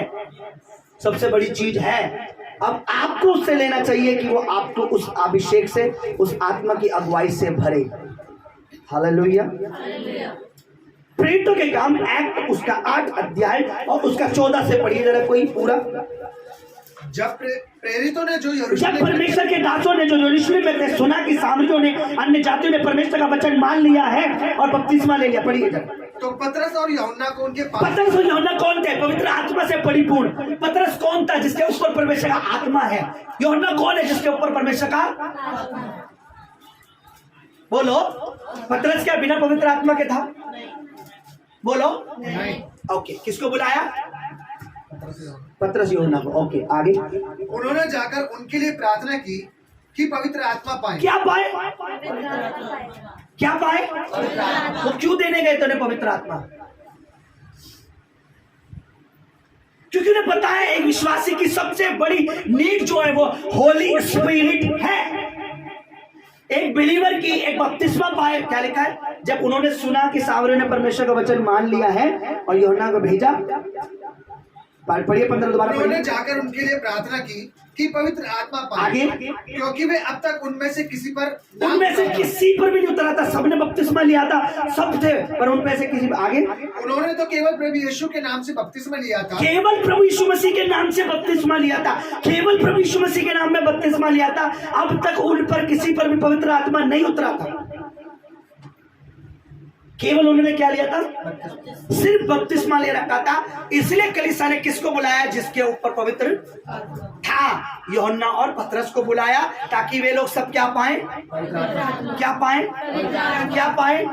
सबसे बड़ी चीज है। अब आपको उससे लेना चाहिए कि वो आपको उस अभिषेक से, उस आत्मा की अगुवाई से भरे। हालेलुया। प्रेरितों के काम एक्ट उसका 8 अध्याय और उसका 14 से पढ़िए जरा कोई पूरा। जब प्रेरितों ने जब परमेश्वर के दासों ने जो यरूशलेम में थे सुना कि सामरियों ने, अन्य जातियों ने परमेश्वर का वचन मान लिया है और बपतिस्मा ले लिया, पढ़िए जरा। तो पतरस और यूहन्ना को उनके पास, पतरस और यूहन्ना कौन थे? पवित्र आत्मा से परिपूर्ण। पतरस कौन था? जिसके ऊपर परमेश्वर का आत्मा है। यूहन्ना कौन है? जिसके ऊपर परमेश्वर का, बोलो। पतरस क्या बिना पवित्र आत्मा के था? बोलो नहीं। ओके, किसको बुलाया? पतरस यूहन्ना को। ओके, आगे। उन्होंने जाकर उनके लिए प्रार्थना की कि पवित्र आत्मा पाए। क्या पाए? क्या पाए? वो क्यों देने गए तो पवित्र आत्मा? क्योंकि उन्हें पता है एक विश्वासी की सबसे बड़ी नीड जो है वो होली स्पिरिट है। एक बिलीवर की एक बपतिस्मा पाए, क्या लिखा है? जब उन्होंने सुना कि सामरियों ने परमेश्वर का वचन मान लिया है और यूहन्ना को भेजा, पढ़िए 15 दोबारा। उन्होंने जाकर उनके लिए प्रार्थना की कि पवित्र आत्मा पाए। आगे। क्योंकि वे अब तक उनमें से किसी पर भी नहीं उतरा था, सबने बपतिस्मा लिया था, सब थे, पर उनमें से किसी। आगे। उन्होंने तो केवल प्रभु यीशु के नाम से बपतिस्मा लिया था, केवल प्रभु यीशु मसीह के नाम से बपतिस्मा लिया था, केवल प्रभु यीशु मसीह के नाम में बपतिस्मा लिया था। अब तक उन पर किसी पर भी पवित्र आत्मा नहीं उतरा था। केवल उन्होंने क्या लिया था? सिर्फ बपतिस्मा ले रखा था। इसलिए कलीसिया ने किसको बुलाया? जिसके ऊपर पवित्र था। यूहन्ना और पतरस को बुलाया ताकि वे लोग सब क्या पाएं? क्या पाएं? क्या पाएं?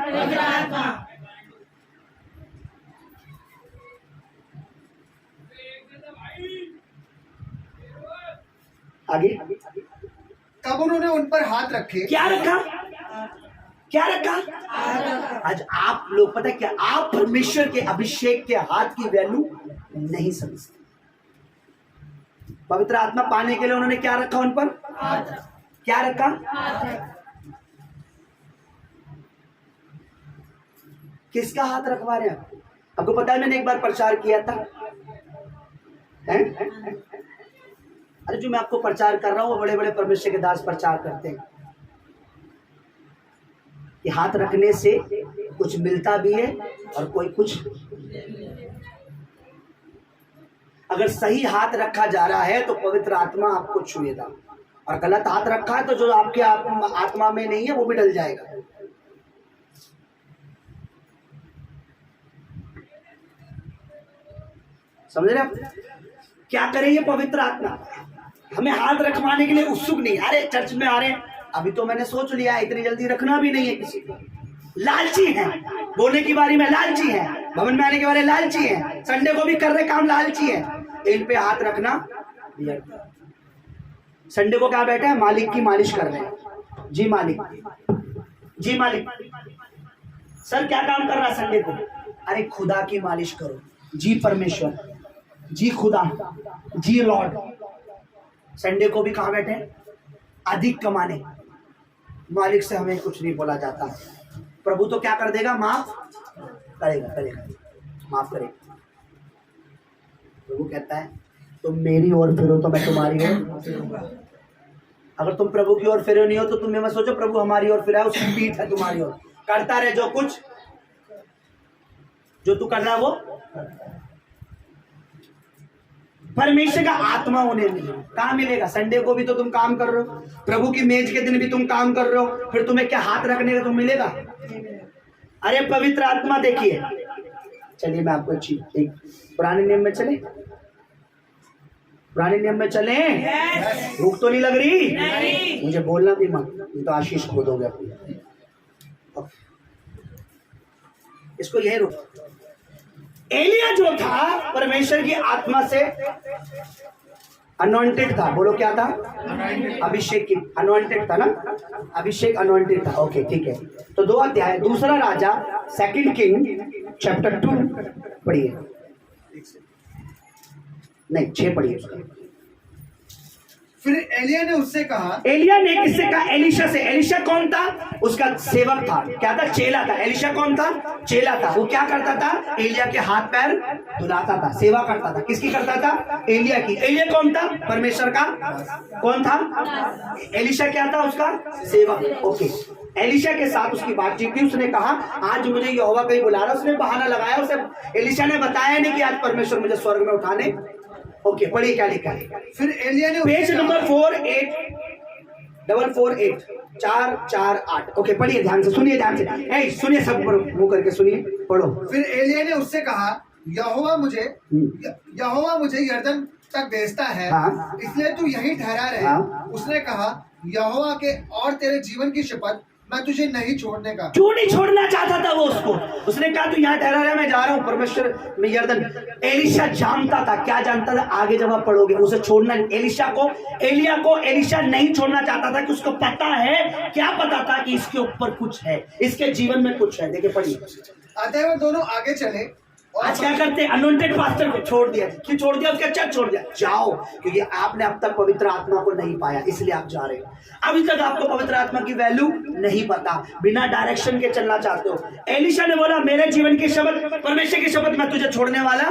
आगे। तब उन्होंने उन पर हाथ रखे। क्या रखा? क्या रखा? आज आप लोग पता है क्या, आप परमेश्वर के अभिषेक के हाथ की वैल्यू नहीं समझते। पवित्र आत्मा पाने के लिए उन्होंने क्या रखा? उन पर क्या रखा? किसका हाथ रखवा रहे हैं? आपको पता है मैंने एक बार प्रचार किया था, अरे जो मैं आपको प्रचार कर रहा हूं वो बड़े बड़े परमेश्वर के दास प्रचार करते हैं कि हाथ रखने से कुछ मिलता भी है और कोई कुछ। अगर सही हाथ रखा जा रहा है तो पवित्र आत्मा आपको छुएगा, और गलत हाथ रखा है तो जो आपके आत्मा में नहीं है वो भी डल जाएगा। समझ रहे आप? क्या करें ये पवित्र आत्मा? हमें हाथ रखवाने के लिए उत्सुक नहीं। अरे चर्च में आ रहे हैं, अभी तो मैंने सोच लिया है, इतनी जल्दी रखना भी नहीं है किसी को। लालची है, बोलने की बारी में लालची है, भवन में आने के बारे लालची है, संडे को भी कर रहे काम लालची है, इन पे हाथ रखना। संडे को क्या बैठे हैं, मालिक की मालिश कर रहे हैं। जी मालिक, जी मालिक। सर क्या काम कर रहा है संडे को? अरे खुदा की मालिश करो। जी परमेश्वर, जी खुदा, जी लॉर्ड। संडे को भी कहाँ बैठे हैं? अधिक कमाने। मालिक से हमें कुछ नहीं बोला जाता। प्रभु तो क्या कर देगा? माफ करेगा, करेगा, माफ करेगा। प्रभु कहता है तुम मेरी ओर फिरो तो मैं तुम्हारी ओर फिरूंगा। अगर तुम प्रभु की ओर फिरे नहीं हो तो तुम मत सोचो प्रभु हमारी ओर फिरा है, उसकी पीठ है तुम्हारी ओर। करता रहे जो कुछ जो तू कर रहा है वो। परमेश्वर का आत्मा होने मिले कहाँ मिलेगा? संडे को भी तो तुम काम कर रहे हो, प्रभु की मेज के दिन भी तुम काम कर रहे हो, फिर तुम्हें क्या हाथ रखने का तुम मिलेगा? अरे पवित्र आत्मा देखिए। चलिए मैं आपको अच्छी एक पुराने नियम में चले, पुराने नियम में चले। भूख तो नहीं लग रही? नहीं। मुझे बोलना भी मत, नहीं तो आशीष खो दोगे अपनी। इसको यही रोक। एलिया जो था परमेश्वर की आत्मा से अनॉइंटेड था। बोलो क्या था? अभिषेक की, अनॉइंटेड था ना, अभिषेक अनॉइंटेड था। ओके ठीक है। तो 2 अध्याय, दूसरा राजा, 2 किंग चैप्टर 2 पढ़िए। नहीं 6 पढ़िए उसका। फिर एलिया ने उससे कहा, एलिया ने किससे कहा? एलिशा से। एलिशा कौन था? उसका सेवक था। क्या था? चेला था। एलिशा कौन था? चेला था। वो क्या करता था? एलिया के हाथ पैर धुलाता था, सेवा करता था। किसकी करता था? एलिया की। एलिया कौन था? परमेश्वर का कौन था? एलिशा क्या था? उसका सेवक। ओके। एलिशा के साथ उसकी बातचीत थी। उसने कहा आज मुझे यहोवा कहीं बुला रहा। उसने बहाना लगाया। उसे एलिशा ने बताया नहीं कि आज परमेश्वर मुझे स्वर्ग में उठाने। ओके पढ़िए क्या लिखा है। फिर एलिया ने पेज नंबर 48448 448। ओके पढ़िए ध्यान से, सुनिए ध्यान से, सुनिए सब मुंह करके सुनिए, पढ़ो। फिर एलिया ने उससे कहा यहोवा मुझे यरदन तक भेजता है। हाँ। इसलिए तू यहीं ठहरा रहे। हाँ। उसने कहा यहोवा के और तेरे जीवन की शपथ मैं तुझे नहीं छोड़ने का। क्यों नहीं छोड़ना चाहता था वो उसको? उसने कहा तू यहाँ ठहरा रहा, मैं जा रहा हूँ परमेश्वर में यरदन। एलिशा जानता था, क्या जानता था? आगे जब आप पढ़ोगे उसे छोड़ना। एलिया को एलिशा नहीं छोड़ना चाहता था कि उसको पता है, क्या पता था कि इसके ऊपर कुछ है, इसके जीवन में कुछ है। देखिए पढ़िए। अतः वो दोनों आगे चले। आज क्या करते हैं? अनॉइंटेड पास्टर को छोड़ दिया। क्यों छोड़ दिया? उसका चर्च छोड़ दिया। जाओ, क्योंकि आपने अब तक पवित्र आत्मा को नहीं पाया, इसलिए आप जा रहे हो। अभी तक आपको पवित्र आत्मा की वैल्यू नहीं पता, बिना डायरेक्शन के चलना चाहते हो। एलिशा ने बोला मेरे जीवन की शपथ, परमेश्वर की शपथ, मैं तुझे छोड़ने वाला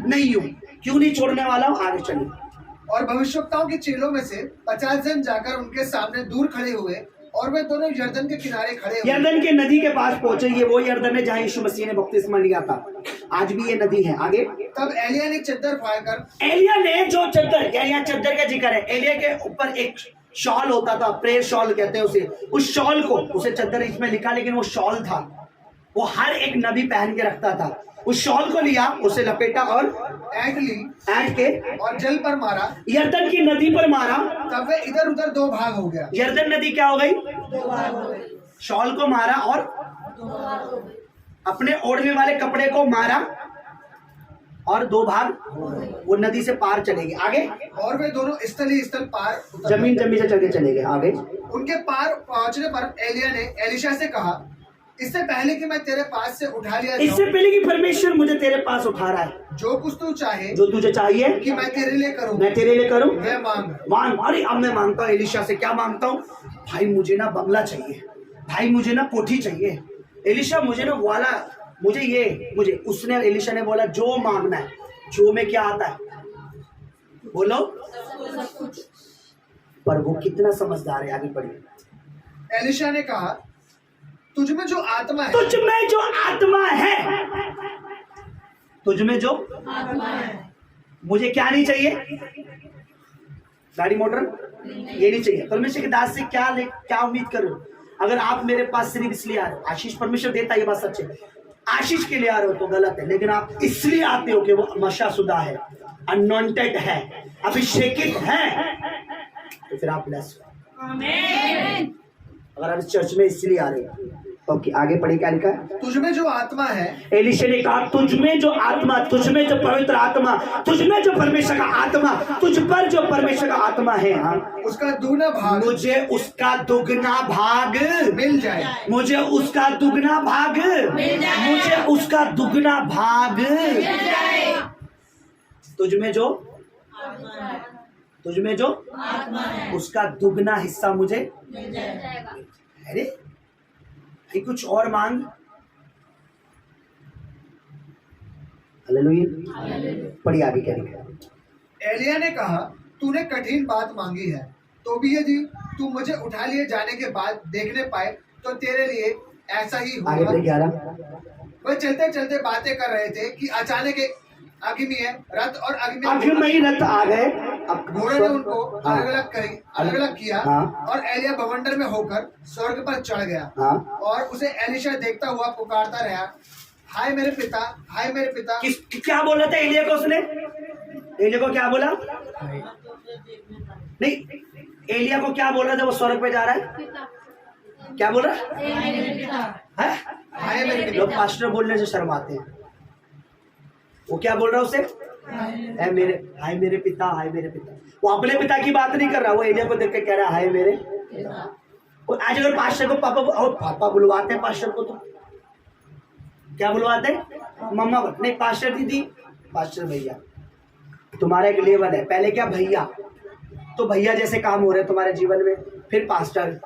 नहीं हूं। क्यों नहीं छोड़ने वाला हूं? आगे चलिए। और भविष्यवक्ताओं के चेलों में से 50 जन जाकर उनके सामने दूर खड़े हुए और वे दोनों यरदन के किनारे खड़े हुए। यरदन के नदी के पास पहुंचे। ये वो यरदन है जहाँ यीशु मसीह ने बपतिस्मा लिया था। आज भी ये नदी है। आगे। तब एलिया ने चद्दर फाड़कर, एलिया ने जो चद्दर, यहाँ चद्दर का जिक्र है। एलिया के ऊपर एक शॉल होता था, प्रेयर शॉल कहते हैं उसे। उस शॉल को, उसे चद्दर इसमें लिखा लेकिन वो शॉल था, वो हर एक नबी पहन के रखता था। उस शॉल को लिया, उसे लपेटा और ऐंठ के और जल पर मारा, यरदन की नदी पर मारा। तब वे इधर उधर 2 भाग हो गया। यरदन नदी क्या हो गई? शॉल को मारा और अपने ओढ़ने वाले कपड़े को मारा और 2 भाग वो नदी से पार चले गए। आगे। और वे दोनों स्थल ही स्थल पार जमीन से चले गए। आगे। उनके पार पहुंचने पर एलिया ने एलिशा से कहा इससे पहले कि मैं तेरे पास से उठा लिया जाऊं, इससे पहले कि परमेश्वर मुझे तेरे पास उठा रहा है, जो कुछ तू चाहे, जो तुझे चाहिए कि मैं तेरे लिए करूं, मैं तेरे लिए करूं, मैं मांग। अरे अब मैं मांगता हूँ एलिशा से। क्या मांगता हूँ? भाई मुझे ना बंगला चाहिए, भाई मुझे ना कोठी चाहिए। एलिशा मुझे ना वाला, मुझे उसने, एलिशा ने बोला जो मांगना है। जो में क्या आता है? बोलो। पर वो कितना समझदार है। आगे बढ़िए। एलिशा ने कहा तुझ में जो आत्मा है, तुझ में जो आत्मा है, तुझ में जो आत्मा है, मुझे क्या नहीं चाहिए? गाड़ी मोटर ये नहीं चाहिए। परमेश्वर के दास से क्या उम्मीद करो? अगर आप मेरे पास सिर्फ इसलिए आ रहे हो, आशीष परमेश्वर देता है, ये बात सच है, आशीष के लिए आ रहे हो तो गलत है। लेकिन आप इसलिए आते हो कि वो मशाशुदा है, अनॉइंटेड है, अभिषेकित है, तो फिर आप ब्लेस हो। अगर आप इस चर्च में इसलिए आ रहे हो। ओके, आगे पढ़े, क्या लिखा है? तुझ में जो आत्मा है, एलीशा ने कहा तुझ में जो आत्मा, तुझ में जो पवित्र आत्मा, तुझ में जो परमेश्वर का आत्मा, तुझ पर जो परमेश्वर का आत्मा है, हाँ, उसका दुगना भाग मुझे उसका दुगना भाग मिल जाए। मुझे उसका दुगना भाग मुझे उसका दुगना भाग तुझ में जो उसका दुगना हिस्सा मुझे। अरे भाई कुछ और मांग। हालेलुया। पढ़िए आगे क्या लिखा है? एलिया ने कहा, तूने कठिन बात मांगी है, तो भी यदि तू मुझे उठा लिए जाने के बाद देखने पाए तो तेरे लिए ऐसा ही आगे होगा। पढ़े 11। वह चलते चलते बातें कर रहे थे कि अचानक एक अग्नि रथ और अग्निमयी रथ आ गए। घोड़े ने उनको हाँ। अलग अलग किया, हाँ। और एलिया बवंडर में होकर स्वर्ग पर चढ़ गया। हाँ। और उसे एलीशा देखता हुआ पुकारता रहा, हाय मेरे पिता, हाय मेरे पिता। क्या बोला था एलिया को उसने? एलिया को क्या बोला? नहीं, एलिया को क्या बोल रहा था? वो स्वर्ग पे जा रहा है, क्या बोल रहा है? हाय मेरे पिता। लोग पास्टर बोलने से शर्माते हैं। वो क्या बोल रहा है उसे? हाय मेरे पिता, हाय मेरे पिता। वो अपने पिता की बात नहीं कर रहा, वो एलिया को देख के कह रहा है हाय मेरे। और आज अगर पास्टर को पापा बुलवाते हैं, पास्टर को तो क्या बुलवाते हैं? मम्मा। नहीं, पास्टर दीदी, पास्टर भैया। तुम्हारा एक लेवल है, पहले क्या भैया, तो भैया जैसे काम हो रहे हैं तुम्हारे जीवन में, फिर पास्टर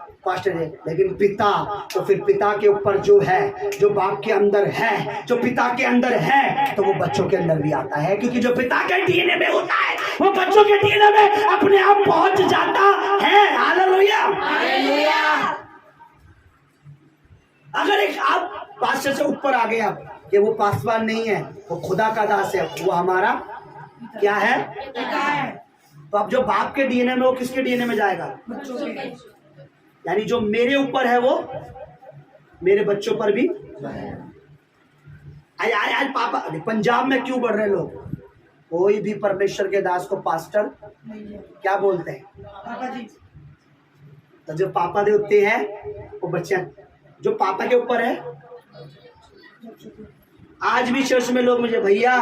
है, लेकिन पिता, तो फिर पिता के ऊपर जो है, जो बाप के अंदर है, जो पिता के अंदर है, तो वो बच्चों के अंदर भी आता है, क्योंकि जो पिता के डीएनए में होता है वो बच्चों के डीएनए में अपने आप पहुंच जाता है। हालेलुया। अगर एक आप पास्टर से ऊपर आ गए आप कि वो पासवान नहीं है, वो खुदा का दास है, वो हमारा क्या है? तो अब जो बाप के डीएनए में, वो किसके डीएनए में जाएगा? यानी जो मेरे ऊपर है वो मेरे बच्चों पर भी। आज पापा पंजाब में क्यों बढ़ रहे लोग? कोई भी परमेश्वर के दास को पास्टर क्या बोलते हैं? पापा जी। तो जो पापा दे होते हैं वो बच्चे, जो पापा के ऊपर है। आज भी चर्च में लोग मुझे भैया,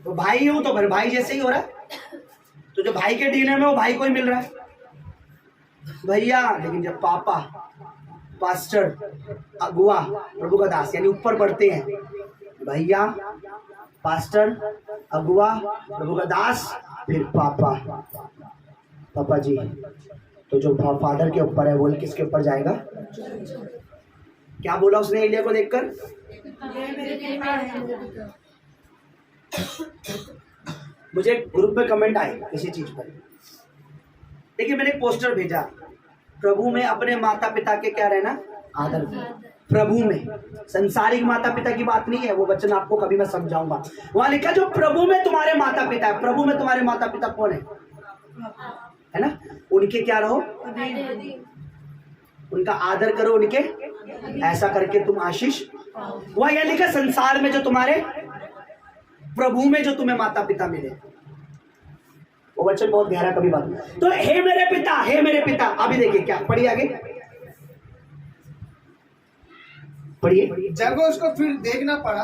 तो भाई हूं तो भाई जैसे ही हो रहा है, तो जो भाई के डीएनए में वो भाई को ही मिल रहा है भैया। लेकिन जब पापा, पास्टर, अगुआ, प्रभु का दास यानी ऊपर बढ़ते हैं, भैया, पास्टर, अगुआ, प्रभु का दास, फिर पापा जी, तो जो फादर के ऊपर है वो किसके ऊपर जाएगा? क्या बोला उसने एलिया को देखकर? मुझे ग्रुप में कमेंट आए किसी चीज पर। देखिए, मैंने एक पोस्टर भेजा, प्रभु में अपने माता पिता के क्या रहना? आदर। प्रभु में, संसारिक माता पिता की बात नहीं है, वो वचन आपको कभी मैं समझाऊंगा। वहां लिखा जो प्रभु में तुम्हारे माता पिता है। प्रभु में तुम्हारे माता पिता कौन है ना? उनके क्या रहो, उनका आदर करो, उनके ऐसा करके तुम आशीष। वह यह लिखा संसार में जो तुम्हारे, प्रभु में जो तुम्हें माता पिता मिले। वो वचन बहुत गहरा, कभी बात नहीं। तो हे मेरे पिता, हे मेरे पिता। अभी देखिए क्या, पढ़िए आगे, पढ़िए। जब वो उसको फिर देखना पड़ा,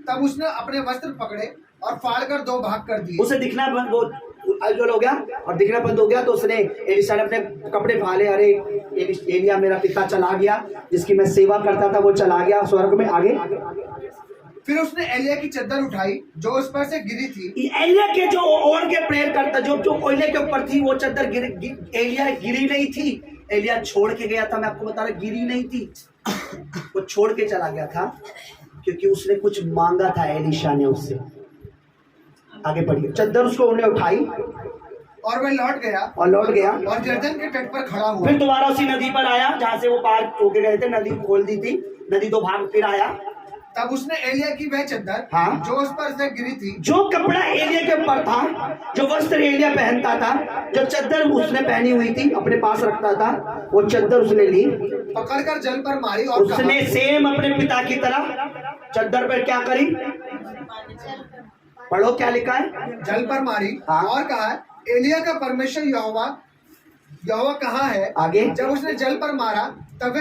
तब उसने अपने वस्त्र पकड़े और फाड़कर दो भाग कर दिए। उसे दिखना बंद, वो अजगल हो गया और दिखना बंद हो गया, तो उसने, एलिशा ने अपने कपड़े फाड़े। अरे एलिया, मेरा पिता चला गया, जिसकी मैं सेवा करता था वो चला गया स्वर्ग में। आगे। फिर उसने एलिया की चद्दर उठाई जो उस पर से गिरी थी। एलिया के जो ओढ़ के प्रेयर करता, जो कोयले के ऊपर थी, वो चद्दर एलिया गिरी नहीं थी। एलिया छोड़ के गया था, मैं आपको बता रहा, गिरी नहीं थी, वो छोड़ के चला गया था, क्योंकि उसने कुछ मांगा था एलिशा ने उससे। आगे पढ़िए। चद्दर उसको उन्होंने उठाई और वह लौट गया और यरदन के तट पर खड़ा हुआ। फिर दोबारा उसी नदी पर आया जहां से वो पार होके गए थे। नदी खोल दी थी, नदी दो भाग फिर आया। तब उसने एलिया की वह चद्दर, हाँ, जो उस पर से गिरी थी, जो कपड़ा एलिया के ऊपर था, जो वस्त्र एलिया पहनता था, जो चद्दर उसने पहनी हुई थी, अपने पास रखता था, वो चद्दर उसने ली, पकड़कर जल पर मारी और उसने सेम अपने पिता की तरह चद्दर पर क्या करी? पढ़ो क्या लिखा है? जल पर मारी। हाँ। और कहा, एलिया का परमेश्वर यहोवा यहोवा कहाँ है? आगे जब उसने जल पर मारा तब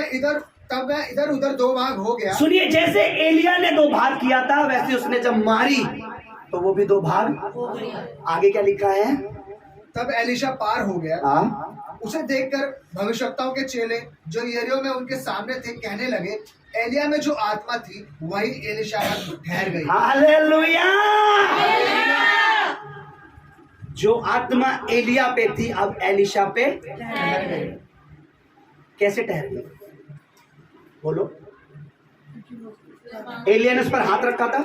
वह इधर उधर दो भाग हो गया। सुनिए, जैसे एलिया ने दो भाग किया था वैसे उसने जब मारी तो वो भी दो भाग। आगे क्या लिखा है? तब एलीशा पार हो गया। हाँ, उसे देखकर भविष्यवक्ताओं के चेले जो यरीहो में उनके सामने थे कहने लगे, एलिया में जो आत्मा थी वही एलीशा पर ठहर गई। हालेलुया। जो आत्मा एलिया पे थी अब एलीशा पे ठहर गई। कैसे ठहर गई? बोलो। एलिया ने उस पर हाथ रखा था,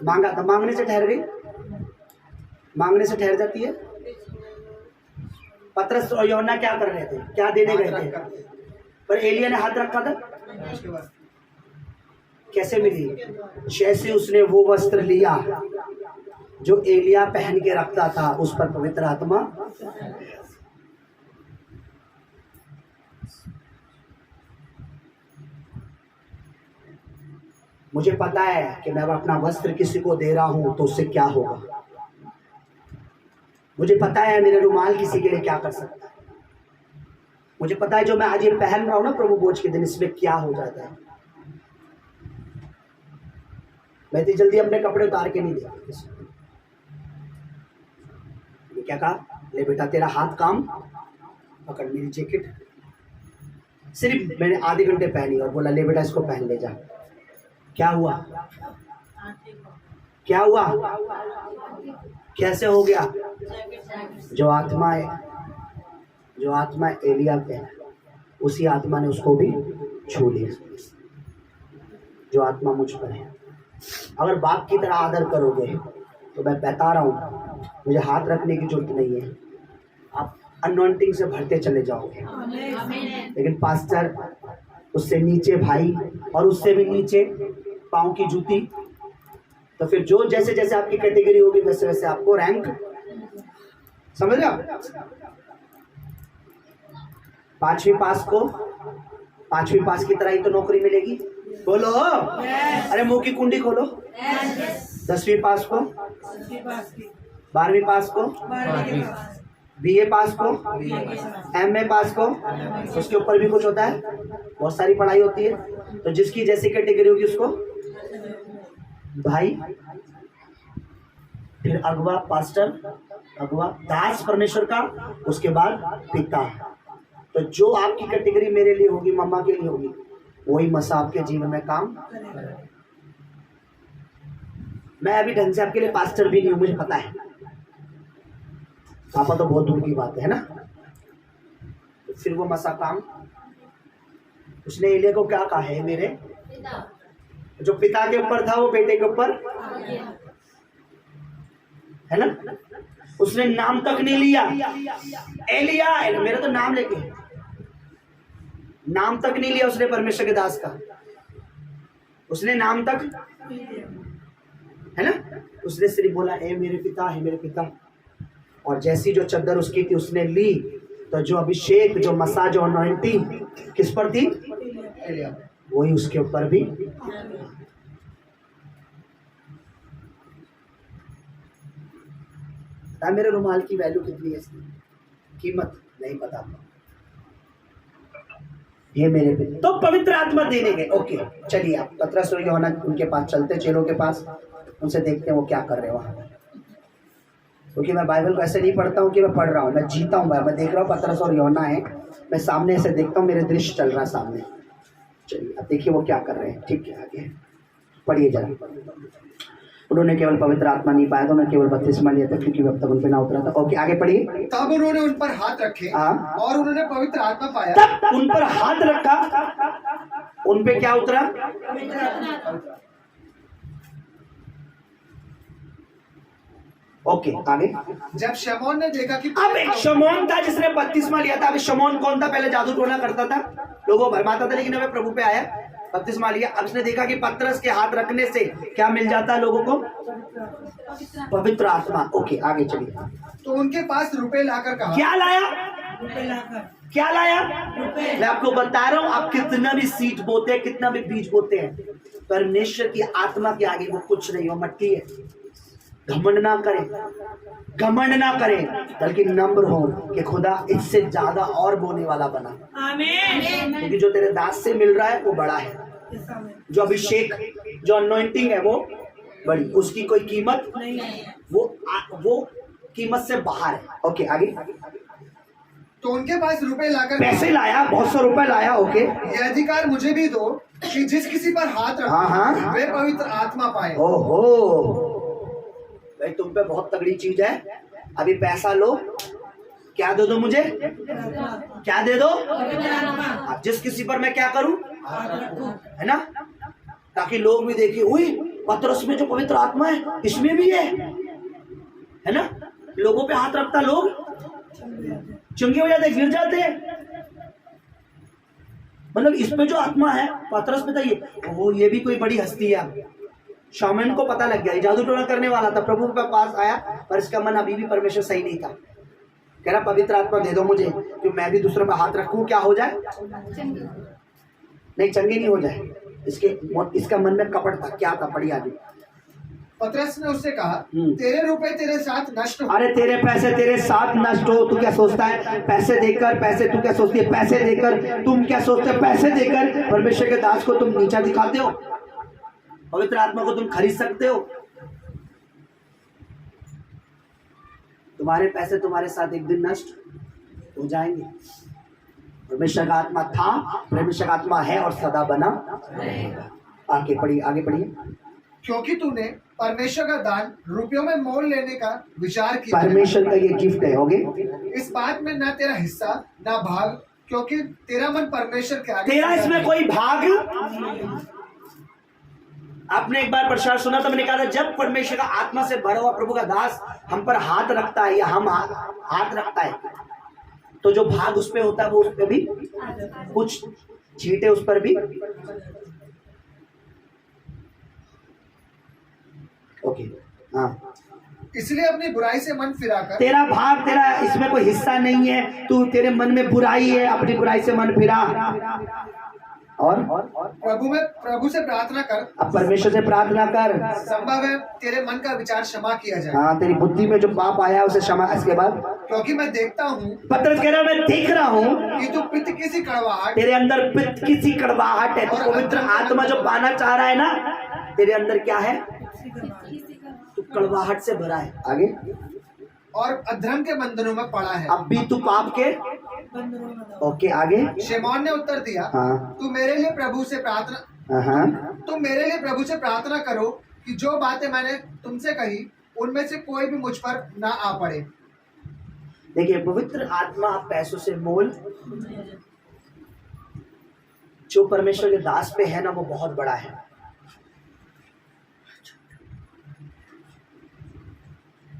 मांगा था, मांगने से ठहर गई। मांगने से ठहर जाती है। पतरस और यूहन्ना क्या कर रहे थे? क्या देने गए थे? पर एलिया ने हाथ रखा था। उसके बाद कैसे मिली? जैसे उसने वो वस्त्र लिया जो एलिया पहन के रखता था, उस पर पवित्र आत्मा। मुझे पता है कि मैं अपना वस्त्र किसी को दे रहा हूं तो उससे क्या होगा। मुझे पता है मेरा रुमाल किसी के लिए क्या कर सकता है। मुझे पता है जो मैं आज ये पहन रहा हूं ना प्रभु भोज के दिन, इसमें क्या हो जाता है। मैं इतनी जल्दी अपने कपड़े उतार के नहीं देता किसी को। ये क्या कहा? ले बेटा तेरा हाथ काम पकड़ मेरी जैकेट। सिर्फ मैंने आधे घंटे पहनी और बोला ले बेटा इसको पहन ले जा। क्या हुआ? क्या हुआ? कैसे हो गया? जो आत्मा एलिया पे है उसी आत्मा ने उसको भी छू लिया। जो आत्मा मुझ पर है, अगर बाप की तरह आदर करोगे तो मैं बता रहा हूँ मुझे हाथ रखने की जरूरत नहीं है, आप अनॉइंटिंग से भरते चले जाओगे। लेकिन पास्टर, उससे नीचे भाई, और उससे भी नीचे पाँव की जूती, तो फिर जो जैसे जैसे आपकी कैटेगरी होगी वैसे वैसे आपको रैंक, समझ रहे हो? 5वीं पास की तरह ही तो नौकरी मिलेगी। बोलो अरे मुंह की कुंडी खोलो। 10वीं पास को, 12वीं पास को, BA पास को, MA पास को, उसके ऊपर भी कुछ होता है, बहुत सारी पढ़ाई होती है। तो जिसकी जैसी कैटेगरी होगी उसको भाई, फिर अगवा, पास्टर, अगवा, दास परमेश्वर का, उसके बाद पिता। तो जो आपकी कैटेगरी मेरे लिए होगी, मम्मा के लिए होगी, वही मसा आपके जीवन में काम। मैं अभी ढंग से आपके लिए पास्टर भी नहीं हूं, मुझे पता है। पापा तो बहुत दूर की बात है ना। तो फिर वो मसा काम, उसने एलिया को क्या कहा है? मेरे जो पिता के ऊपर था वो बेटे के ऊपर है ना। उसने नाम तक नहीं लिया। एलिया, मेरा तो नाम लेके, नाम तक नहीं लिया उसने परमेश्वर के दास का। उसने नाम तक है ना, उसने सिर्फ बोला ए मेरे पिता, है मेरे पिता। और जैसी जो चद्दर उसकी थी उसने ली, तो जो अभिषेक, जो मसा, जो अनॉइंटिंग किस पर थी? वही उसके ऊपर भी। मेरे रुमाल की वैल्यू कितनी है, इसकी कीमत नहीं पता। ये मेरे पे तो पवित्र आत्मा देने गए। ओके चलिए, आप पतरस और यूहन्ना उनके पास चलते, चेलों के पास, उनसे देखते हैं वो क्या कर रहे हैं वहां। क्योंकि मैं बाइबल को ऐसे नहीं पढ़ता हूँ कि मैं पढ़ रहा हूँ, मैं जीता हूँ। मैं देख रहा हूँ पतरस और यूहन्ना है, मैं सामने से देखता हूँ, मेरे दृश्य चल रहा है सामने। चलिए अब देखिए वो क्या कर रहे हैं। ठीक है, आगे पढ़िए जरा। उन्होंने केवल पवित्र आत्मा नहीं पाया था, उन्होंने केवल बपतिस्मा लिया था क्योंकि अब तक उन पे ना उतरा था। ओके आगे पढ़िए। तब उन्होंने उन पर हाथ रखे और उन्होंने पवित्र आत्मा पाया। तब उन पर हाथ रखा, उन पे क्या उतरा? ओके आगे। जब शमौन ने देखा कि अब एक शमौन था जिसने बपतिस्मा लिया था। अब शमौन कौन था? पहले जादू टोना करता था, लोगों भरमाता था, लेकिन अब प्रभु पे आया, बपतिस्मा लिया। अब उसने देखा कि पतरस के हाथ रखने से क्या मिल जाता है लोगों को? पवित्र आत्मा। ओके आगे चलिए। तो उनके पास रुपए लाकर कहा। क्या लाया? क्या लाया? मैं आपको बता रहा हूं, आप कितना भी सीड बोते हैं, कितना भी बीज बोते हैं, परमेश्वर की आत्मा के आगे वो कुछ नहीं, हो मट्टी है। घमंड ना करें, घमंड ना करें, बल्कि नम्र हो कि खुदा इससे ज्यादा और बोने वाला बना। आमीन। क्योंकि जो तेरे दास से मिल रहा है वो बड़ा है, जो अभिषेक, जो अनॉइंटिंग है वो बड़ी, उसकी कोई कीमत नहीं है। वो कीमत से बाहर है। ओके आगे। तो उनके पास रुपए लाकर पैसे लाया, बहुत से रुपए लाया। ओके, ये अधिकार मुझे भी दो कि जिस किसी पर हाथ हाँ, हाँ। रखो वे पवित्र आत्मा पाए। ओहो भाई, तुम पे बहुत तगड़ी चीज है। अभी पैसा लो, क्या दे दो मुझे, क्या दे दो। अब जिस किसी पर मैं क्या करूं, है ना, ताकि लोग भी देखें, उई पतरस में जो पवित्र आत्मा है इसमें भी है ना। लोगों पे हाथ रखता, लोग चंगे हो जाते, गिर जाते हैं। मतलब इसमें जो आत्मा है पतरस में था, ये भी कोई बड़ी हस्ती है। शामन को पता लग गया, जादू टोना करने वाला था, प्रभु के पास आया, पर इसका मन अभी भी परमेश्वर सही नहीं था। कह रहा पवित्र आत्मा दे दो मुझे, कि मैं भी दूसरों पे हाथ रखूं, क्या हो जाए, नहीं चंगे नहीं हो जाए। इसका मन में कपट था, क्या था, पढ़िए आगे। पतरस ने उससे कहा, तेरे रुपए तेरे साथ नष्ट हो। अरे तेरे पैसे तेरे साथ नष्ट हो, तू क्या सोचता है पैसे देकर, पैसे तू क्या सोचती है पैसे देकर, तुम क्या सोचते हो पैसे देकर परमेश्वर के दास को तुम नीचा दिखाते हो, पवित्र आत्मा को तुम खरीद सकते हो। तुम्हारे पैसे तुम्हारे साथ एक दिन नष्ट हो जाएंगे। परमेश्वर का आत्मा था, परमेश्वर का आत्मा है और सदा बना। आगे पढ़िए, आगे पढ़िए। क्योंकि तूने परमेश्वर का दान रुपयों में मोल लेने का विचार किया। परमेश्वर का ये गिफ्ट है, होगे इस बात में ना तेरा हिस्सा ना भाग, क्योंकि तेरा मन परमेश्वर के आगे। तेरा इसमें कोई भाग। आपने एक बार प्रचार सुना था, मैंने कहा था जब परमेश्वर का आत्मा से भरा हुआ प्रभु का दास हम पर हाथ रखता है या हम हाथ रखता है, तो जो भाग उस पे होता है वो उस पे भी कुछ छींटे उस पर भी। ओके, हाँ। इसलिए अपनी बुराई से मन फिराकर, तेरा भाग, तेरा इसमें कोई हिस्सा नहीं है, तू तेरे मन में बुराई है, अपनी बुराई से मन फिरा और प्रभु से प्रार्थना कर। अब परमेश्वर से प्रार्थना कर, संभव है तेरे मन का विचार क्षमा किया जाए। हाँ, तेरी बुद्धि में जो पाप आया उसे क्षमा। इसके बाद क्योंकि मैं देखता हूँ, पतरस कह रहा मैं देख रहा हूँ कि तू पित्त की सी कड़वाहट, तेरे अंदर पित्त की सी कड़वाहट है। तो पवित्र आत्मा जो पाना चाह रहा है ना, तेरे अंदर क्या है, तू कड़वाहट से भरा है। आगे, और अधर्म के बंधनों में पड़ा है। अब भी तू पाप के। ओके, आगे। शिमोन ने उत्तर दिया, हाँ। तुम मेरे लिए प्रभु से प्रार्थना करो कि जो बातें मैंने तुमसे कही उनमें से कोई भी मुझ पर ना आ पड़े। देखिए, पवित्र आत्मा पैसों से मोल जो परमेश्वर के दास पे है ना, वो बहुत बड़ा है।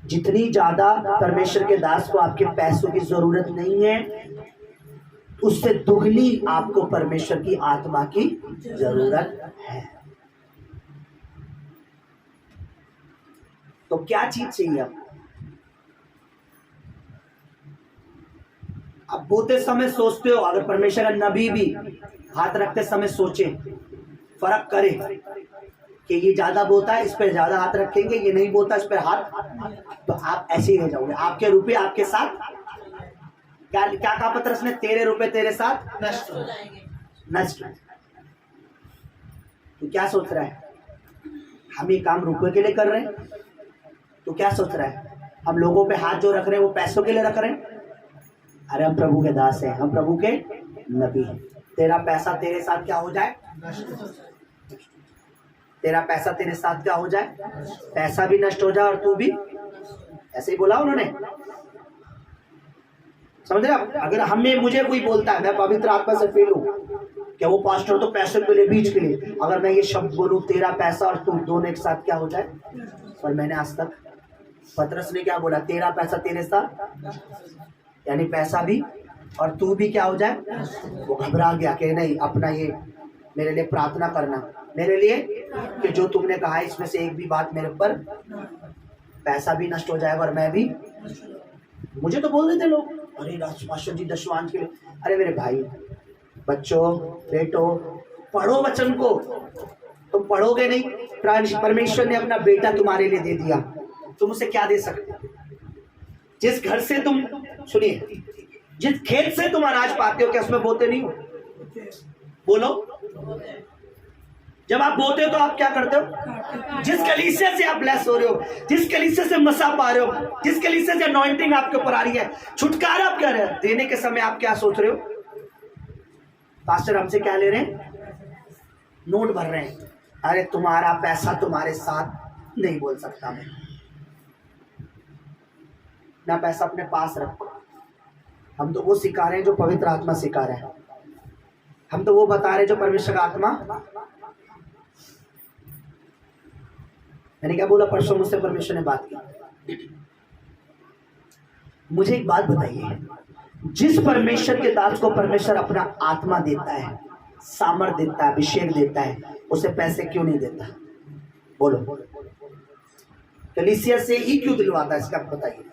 जितनी ज्यादा परमेश्वर के दास को आपके पैसों की जरूरत नहीं है, उससे दुगनी आपको परमेश्वर की आत्मा की जरूरत है। तो क्या चीज चाहिए अब बोते समय सोचते हो, अगर परमेश्वर का नबी भी हाथ रखते समय सोचे, फर्क करे कि ये ज्यादा बोता है, इस पर ज्यादा हाथ रखेंगे, ये नहीं बोता, इस पर हाथ, तो आप ऐसे ही रह जाओगे। आपके रुपए आपके साथ क्या कहा पतरस ने, तेरे रुपए तेरे साथ नष्ट हो जाएंगे। नष्ट। तो क्या सोच रहा है, हम ये काम रुपए के लिए कर रहे हैं? तो क्या सोच रहा है, हम लोगों पे हाथ जो रख रहे हैं वो पैसों के लिए रख रहे हैं? अरे हम प्रभु के दास हैं, हम प्रभु के नबी हैं। तेरा पैसा तेरे साथ क्या हो जाए, तेरा पैसा तेरे साथ क्या हो जाए, पैसा भी नष्ट हो जाए और तू भी। ऐसे ही बोला उन्होंने, समझ रहे आप? अगर हमें मुझे कोई बोलता है, मैं पवित्र आत्मा से फेल हूँ, क्या वो पास्टर तो पैसे के लिए, बीच के लिए, अगर मैं ये शब्द बोलूं तेरा पैसा और तू दोनों एक साथ क्या हो जाए, पर मैंने आज तक, पतरस ने क्या बोला, तेरा पैसा तेरे साथ, यानी पैसा भी और तू भी क्या हो जाए। वो घबरा गया कि नहीं, अपना ये मेरे लिए प्रार्थना करना, मेरे लिए कि जो तुमने कहा है इसमें से एक भी बात मेरे पर, पैसा भी नष्ट हो जाएगा और मैं भी। मुझे तो बोल देते लोग, अरे पास्टर जी दशवांश के लिए। अरे मेरे भाई, बच्चों, बेटो, पढ़ो वचन को। तुम पढ़ोगे नहीं, परमेश्वर ने अपना बेटा तुम्हारे लिए दे दिया, तुम उसे क्या दे सकते हो? जिस घर से तुम, सुनिए, जिस खेत से तुम अनाज पाते हो, क्या उसमें बोते नहीं हो? बोलो। जब आप बोते हो तो आप क्या करते हो? जिस कलीसिया से आप ब्लेस हो रहे हो, जिस कलीसिया से मसा पा रहे हो, जिस कलीसिया से अनॉइंटिंग आपके ऊपर आ रही है, छुटकारा आप क्या रहे हो, देने के समय आप क्या सोच रहे हो? पास्टर हमसे क्या ले रहे हैं? नोट भर रहे हैं। अरे तुम्हारा पैसा तुम्हारे साथ नहीं बोल सकता मैं, ना पैसा अपने पास रखो। हम तो वो सिखा रहे हैं जो पवित्र आत्मा सिखा रहा है। हम तो वो बता रहे हैं जो परमेश्वर का आत्मा। मैंने क्या बोला? परसों मुझसे परमेश्वर ने बात की। मुझे एक बात बताइए, जिस परमेश्वर के दास को परमेश्वर अपना आत्मा देता है, सामर्थ देता है, अभिषेक देता है, उसे पैसे क्यों नहीं देता? बोलो। कलीसिया से ही क्यों दिलवाता है? इसका बताइए।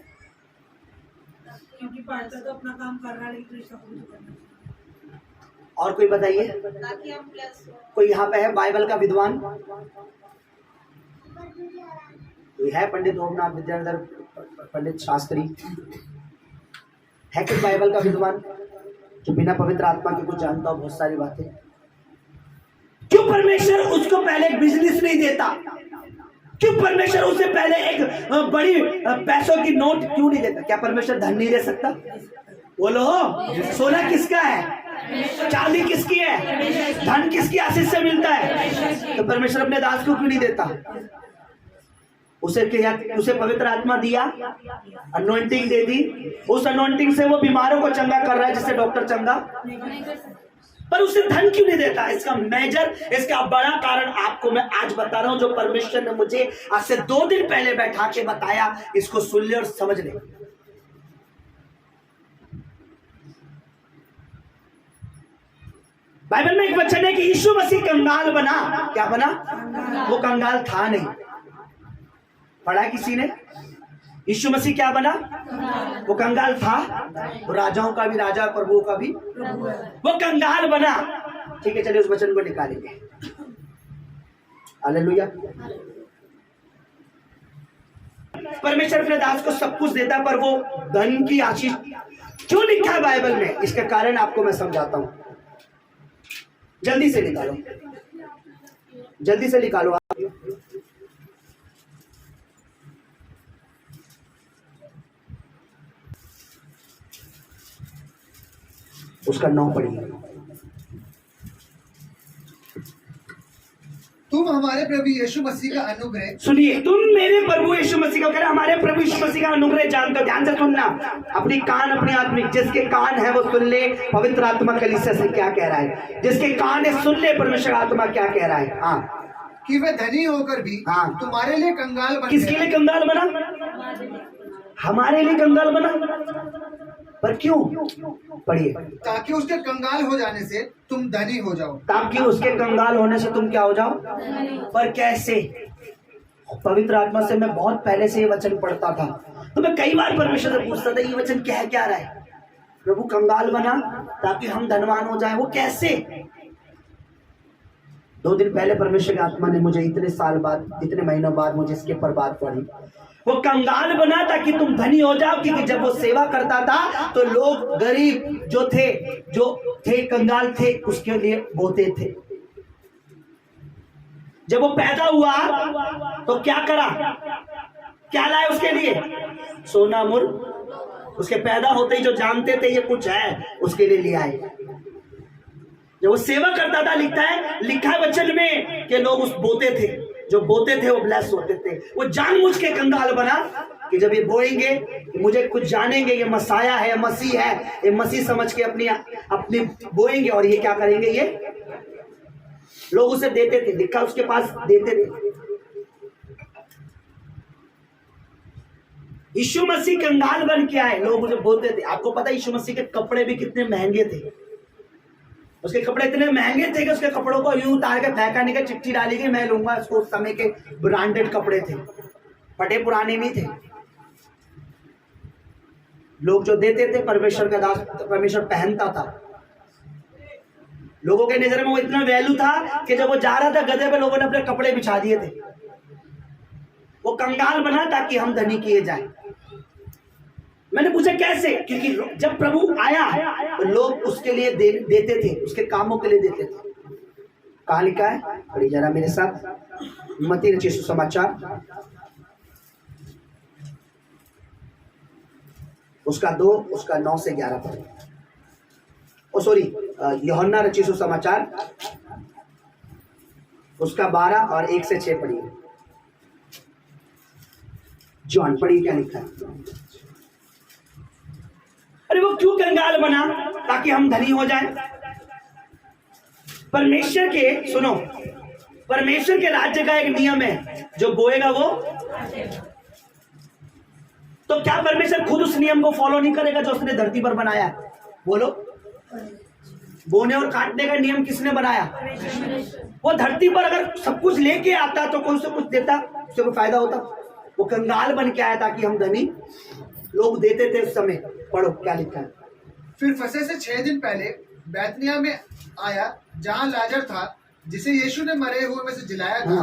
क्योंकि पास्टर तो अपना काम कर रहा है, लेकिन कृष्ण को भी तो करना चाहिए। और कोई बताइए, ताकि हम प्लस हो। कोई यहाँ पे है बाइबल का विद्वान? कोई है? पंडित ओमनाथ विद्याधर, पंडित शास्त्री है कोई बाइबल का विद्वान जो बिना पवित्र आत्मा के कुछ जानता हो बहुत सारी बातें? क्यों परमेश्वर उसको पहले एक बिजनेस नहीं देता? क्यों परमेश्वर उसे पहले एक बड़ी पैसों की नोट क्यों नहीं देता? क्या परमेश्वर धन नहीं दे सकता? बोलो। सोना किसका है? चांदी किसकी है? धन किसकी आशीष से मिलता है? तो परमेश्वर अपने दास को क्यों नहीं देता? उसे पवित्र आत्मा दिया, अनॉइंटिंग दे दी, उस अनॉइंटिंग से वो बीमारों को चंगा कर रहा है जिससे डॉक्टर चंगा, पर उसे धन क्यों नहीं देता? इसका मेजर, इसका बड़ा कारण आपको मैं आज बता रहा हूं, जो परमेश्वर ने मुझे आज से 2 दिन पहले बैठा के बताया। इसको सुन ले और समझ ले। बाइबल में एक वचन है कि यीशु मसीह कंगाल बना। क्या बना? वो कंगाल था नहीं। पढ़ा किसी ने? यीशु मसीह क्या बना? वो कंगाल था। वो राजाओं का भी राजा, प्रभुओं का भी वो कंगाल बना। ठीक है, चलिए उस वचन को निकालेंगे। हालेलुया। परमेश्वर अपने दास को सब कुछ देता, पर वो धन की आशीष क्यों लिखा है बाइबल में? इसका कारण आपको मैं समझाता हूं। जल्दी से निकालो, जल्दी से निकालो। उसका 9 पढ़िए। तुम हमारे प्रभु यीशु मसीह का अनुग्रह, सुनिए, तुम मेरे प्रभु यीशु मसीह का, कह रहे हमारे प्रभु यीशु मसीह का अनुग्रह जानते हो। ध्यान से सुनना, अपनी कान, अपनी आत्मिक, जिसके कान है वो सुन ले पवित्र आत्मा कलीसिया से क्या कह रहा है। जिसके कान है सुन ले परमेश्वर आत्मा क्या कह रहा है। हाँ, कि वे धनी होकर भी हाँ। तुम्हारे लिए कंगाल बन किसके गए। लिए कंगाल बना? हमारे लिए कंगाल बना। पर क्यों? पढ़िए। ताकि उसके कंगाल हो जाने से तुम धनी हो जाओ। ताकि उसके कंगाल होने से तुम क्या हो जाओ? पर कैसे? पवित्र आत्मा से मैं बहुत पहले से ये वचन पढ़ता था, तो मैं कई बार परमेश्वर से पूछता था ये वचन कह क्या रहा है? प्रभु कंगाल बना ताकि हम धनवान हो जाए। वो कैसे? 2 दिन पहले परमेश्वर की आत्मा ने मुझे इतने साल बाद, इतने महीनों बाद मुझे इसके ऊपर बात पढ़ी। वो कंगाल बना ताकि तुम धनी हो जाओ, क्योंकि जब वो सेवा करता था तो लोग गरीब जो थे कंगाल थे, उसके लिए बोते थे। जब वो पैदा हुआ तो क्या करा? क्या लाए उसके लिए? सोना मुर। उसके पैदा होते ही जो जानते थे ये कुछ है, उसके लिए ले आए। जब वो सेवा करता था, लिखा है वचन में कि लोग उस बोते थे, जो बोते थे वो ब्लेस होते थे। वो जानबूझ के कंगाल बना कि जब ये बोएंगे, मुझे कुछ जानेंगे, ये मसाया है, मसीह है, ये मसीह समझ के अपनी बोएंगे और ये क्या करेंगे? ये लोग उसे देते थे, लिखा उसके पास देते थे। यीशु मसीह कंगाल बन के आए, लोग उसे बोलते थे। आपको पता है यीशु मसीह के कपड़े भी कितने महंगे थे? उसके कपड़े इतने महंगे थे कि उसके कपड़ों को यूं उतार के फेंका नहीं, चिट्ठी डाली गई मैं लूंगा इसको। उस समय के ब्रांडेड कपड़े थे, फटे पुराने नहीं थे। लोग जो देते थे, परमेश्वर का दास, परमेश्वर पहनता था। लोगों के नजर में वो इतना वैल्यू था कि जब वो जा रहा था गधे पे, लोगों ने अपने कपड़े बिछा दिए थे। वो कंगाल बना ताकि हम धनी किए जाएं। मैंने पूछा कैसे? क्योंकि जब प्रभु आया तो लोग उसके लिए देते थे, उसके कामों के लिए देते थे। कहाँ लिखा है? पढ़िए जरा मेरे साथ, मत्ती रचित सुसमाचार उसका 2 उसका 9 से 11 पढ़िए। यूहन्ना रचित सुसमाचार उसका 12 और 1 से 6 पढ़िए। जॉन पढ़िए क्या लिखा है। अरे वो क्यों कंगाल बना? ताकि हम धनी हो जाएं। परमेश्वर के, सुनो, परमेश्वर के राज्य का एक नियम है, जो बोएगा वो। तो क्या परमेश्वर खुद उस नियम को फॉलो नहीं करेगा जो उसने धरती पर बनाया है? बोलो, बोने और काटने का नियम किसने बनाया? वो धरती पर अगर सब कुछ लेके आता तो कोई से कुछ देता, उससे कोई फायदा होता? वो कंगाल बन के आया ताकि हम धनी लोग देते थे उस समय। पढ़ो क्या लिखा है। फिर फसह से 6 दिन पहले बैतनिया में आया, जहाँ लाजर था जिसे यीशु ने मरे हुए में से जिलाया था।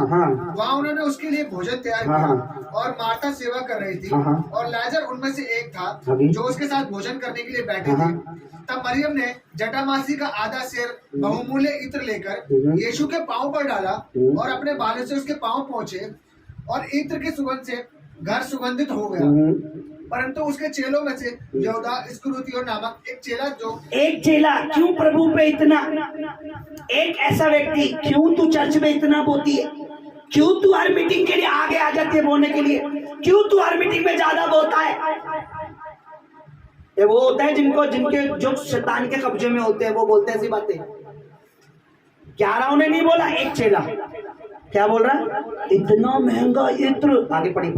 वहाँ उन्होंने उसके लिए भोजन तैयार किया और मार्था सेवा कर रही थी और लाजर उनमें से एक था जो उसके साथ भोजन करने के लिए बैठे थे। तब मरियम ने जटामासी का आधा सेर बहुमूल्य इत्र लेकर यीशु के पांव पर डाला और अपने बालों से उसके पांव पहुंचे और इत्र के सुगंध से घर सुगंधित हो गया। परंतु उसके चेलों में से यहूदा इस्करियोती नामक एक चेला क्यों प्रभु पे इतना, एक ऐसा व्यक्ति, क्यों तू चर्च में इतना बोती है? क्यों तू हर मीटिंग के लिए आगे आ जाती है बोलने के लिए? क्यों तू हर मीटिंग में ज्यादा बोलता है? ये वो होता है जिनके जो शैतान के कब्जे में होते हैं, वो बोलते हैं ऐसी बातें। 11 ने नहीं बोला, एक चेला क्या बोल रहा है? इतना महंगा इत्र। आगे पढ़ी।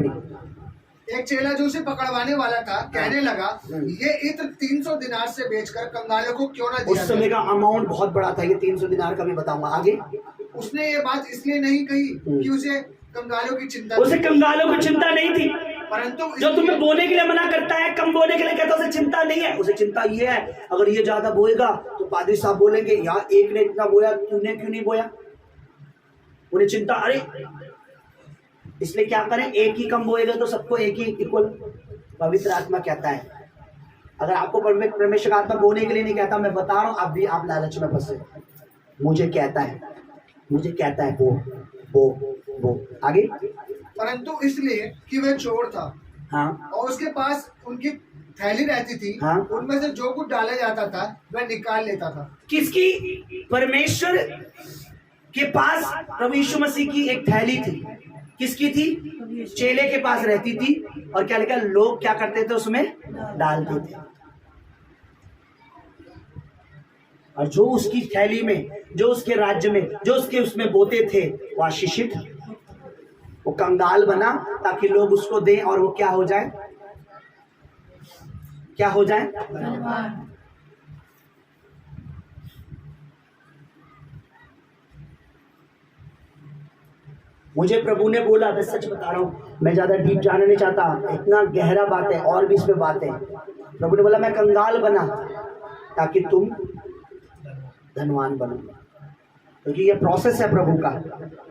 एक चेला जो उसे पकड़वाने वाला था कहने लगा, ये इत्र 300 दिनार से बेचकर कंगालों को क्यों ना दिया? उस समय का अमाउंट बहुत बड़ा था, ये 300 दिनार का भी बताऊंगा आगे। उसने ये बात इसलिए नहीं कही कि उसे कंगालों की चिंता नहीं थी, परंतु जो तुम्हें बोने के लिए मना करता है, कम बोने के लिए कहता है, उसे चिंता नहीं है। उसे चिंता ये है, अगर ये ज्यादा बोएगा तो पादरी साहब बोलेंगे यार एक ने इतना बोया, तूने क्यों नहीं बोया? उन्हें चिंता, अरे इसलिए क्या करें, एक ही कम बोएगा तो सबको एक ही इक्वल। पवित्र आत्मा कहता है, अगर आपको परमेश्वर आत्मा बोने के लिए नहीं कहता, मैं बता रहा हूं आप लालच में फंसे। मुझे कहता है वो आगे। परंतु इसलिए कि वह चोर था। हाँ। और उसके पास उनकी थैली रहती थी। हाँ। उनमें से जो कुछ डाला जाता था वह निकाल लेता था। किसकी? परमेश्वर के पास प्रभु यीशु मसीह की एक थैली थी। किसकी थी? चेले के पास रहती थी। और क्या लिखा? लोग क्या करते थे? उसमें डालते थे। और जो उसकी थैली में, जो उसके राज्य में, जो उसके उसमें बोते थे, वो आशीषित। वो कंगाल बना ताकि लोग उसको दें और वो क्या हो जाए? मुझे प्रभु ने बोला, मैं सच बता रहा हूँ, मैं ज्यादा डीप जाना नहीं चाहता, इतना गहरा बात है और भी इसमें बात है। प्रभु ने बोला मैं कंगाल बना ताकि तुम धनवान बनो। क्योंकि ये प्रोसेस है प्रभु का।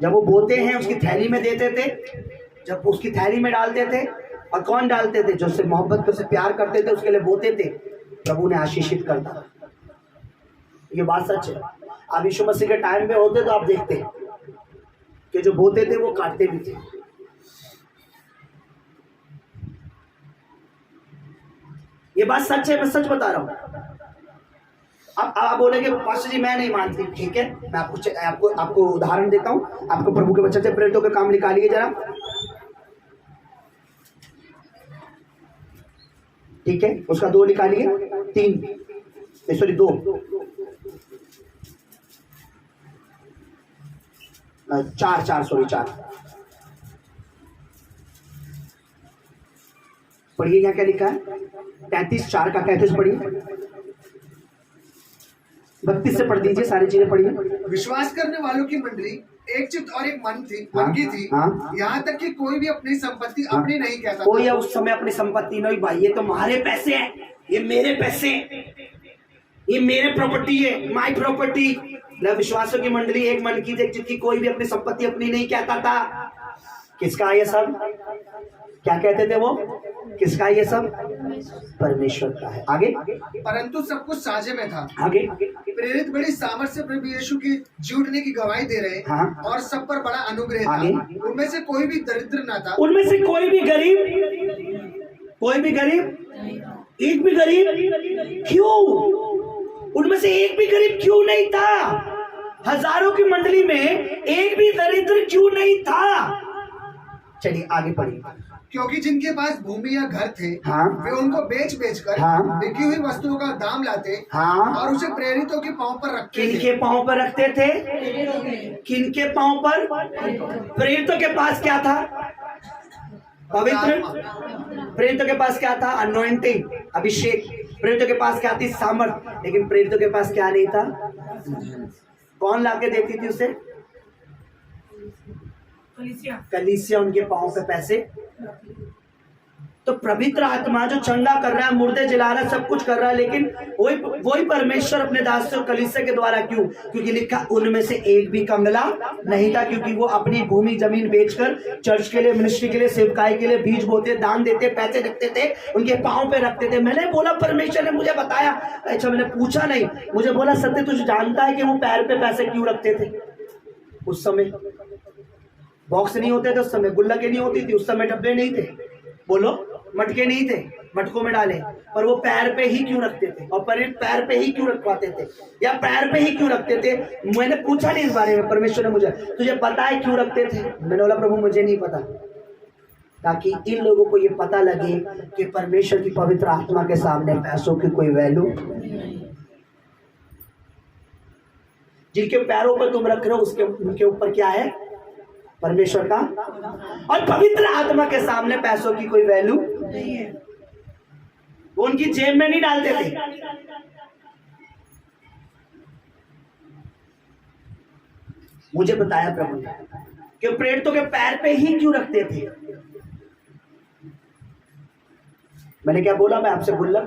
जब वो बोते हैं उसकी थैली में देते थे, जब उसकी थैली में डालते थे, और कौन डालते थे? जो उससे मोहब्बत को से प्यार करते थे, उसके लिए बोते थे, प्रभु ने आशीषित करता। ये बात सच है। आप यीशु मसीह के टाइम में होते तो आप देखते कि जो बोते थे वो काटते भी थे। ये बात सच है, मैं सच बता रहा हूं। अब आप बोलेंगे पास्टर जी मैं नहीं मानती, ठीक है, मैं आपको उदाहरण देता हूं। आपको प्रभु के वचन से प्रेरितों के काम निकालिए जरा, ठीक है, उसका 2 निकालिए, 3 सॉरी 2 4 पढ़िए यहाँ क्या लिखा है? 33:4 का 33 पढ़िए, 32 से पढ़ दीजिए, सारी चीजें पढ़िए। विश्वास करने वालों की मंडली एक चित्त और एक मन की थी। यहाँ तक कि कोई भी अपनी संपत्ति अपनी नहीं कहता। कोई उस समय अपनी संपत्ति नहीं, भाई ये तो हमारे पैसे हैं, ये मेरे पैसे हैं, ये मेरे प्रॉपर्टी है, माई प्रॉपर्टी। विश्वासों की मंडली एक मन की थी, एक चित्त की, कोई भी अपनी संपत्ति अपनी नहीं कहता था। किसका है ये सब? क्या कहते थे वो? किसका है ये सब? परमेश्वर का है। आगे परंतु सब कुछ साझे में था। आगे प्रेरित बड़ी सामर्थ्य से प्रभु यीशु की जी उठने की गवाही दे रहे हाँ। और सब पर बड़ा अनुग्रह था। आगे। उनमें से कोई भी दरिद्र ना था। उनमें से कोई भी गरीब, एक भी गरीब क्यों? उनमें से एक भी गरीब क्यों नहीं था? हजारों की मंडली में एक भी दरिद्र क्यों नहीं था? चलिए आगे पढ़िए। क्योंकि जिनके पास भूमि या घर थे हाँ। वे उनको बेच बेच कर हाँ। बिकी हुई वस्तुओं का दाम लाते हाँ। और उसे प्रेरितों के पांव पर रखते थे। किनके पांव पर रखते थे? किनके पांव पर? प्रेरितों के पास क्या था? पवित्र। प्रेरितों के पास क्या था? अनॉइंटिंग, अभिषेक। प्रेरितों के पास क्या थी? सामर्थ। लेकिन प्रेरितों के पास क्या नहीं था? कौन लाके देती थी उसे? कलीसिया उनके पांव पे पैसे। तो पवित्र आत्मा जो चंगा कर रहा है, मुर्दे जला रहा है, सब कुछ कर रहा है, लेकिन वही परमेश्वर अपने दास और कलीसिया के द्वारा क्यों? क्योंकि लिखा उनमें से एक भी कंगला नहीं था, क्योंकि वो अपनी भूमि जमीन बेचकर चर्च के लिए, मिनिस्ट्री के लिए, सेवकाई के लिए बीज बोते, दान देते, पैसे रखते थे, उनके पांव पे रखते थे। मैंने बोला परमेश्वर ने मुझे बताया। अच्छा, मैंने पूछा नहीं, मुझे बोला सत्य तुझे जानता है कि वो पैर पे पैसे क्यों रखते थे? उस समय बॉक्स नहीं होते थे, उस समय गुल्लकें नहीं होती थी, उस समय डब्बे नहीं थे, बोलो मटके नहीं थे, मटकों में डाले, पर वो पैर पे ही क्यों रखते थे? और पैर पे ही क्यों रखवाते थे, या पैर पे ही क्यों रखते थे? मैंने पूछा नहीं इस बारे में। परमेश्वर ने मुझे, तुझे पता है क्यों रखते थे? मैंने बोला प्रभु मुझे नहीं पता, ताकि इन लोगों को ये पता लगे कि परमेश्वर की पवित्र आत्मा के सामने पैसों की कोई वैल्यू। जिनके पैरों पर तुम रख रहे हो उसके उनके ऊपर क्या है? परमेश्वर का। और पवित्र आत्मा के सामने पैसों की कोई वैल्यू नहीं है। वो उनकी जेब में नहीं डालते थे। मुझे बताया प्रभु ने कि प्रेरितों के पैर पे ही क्यों रखते थे। मैंने क्या बोला? मैं आपसे गुल्लक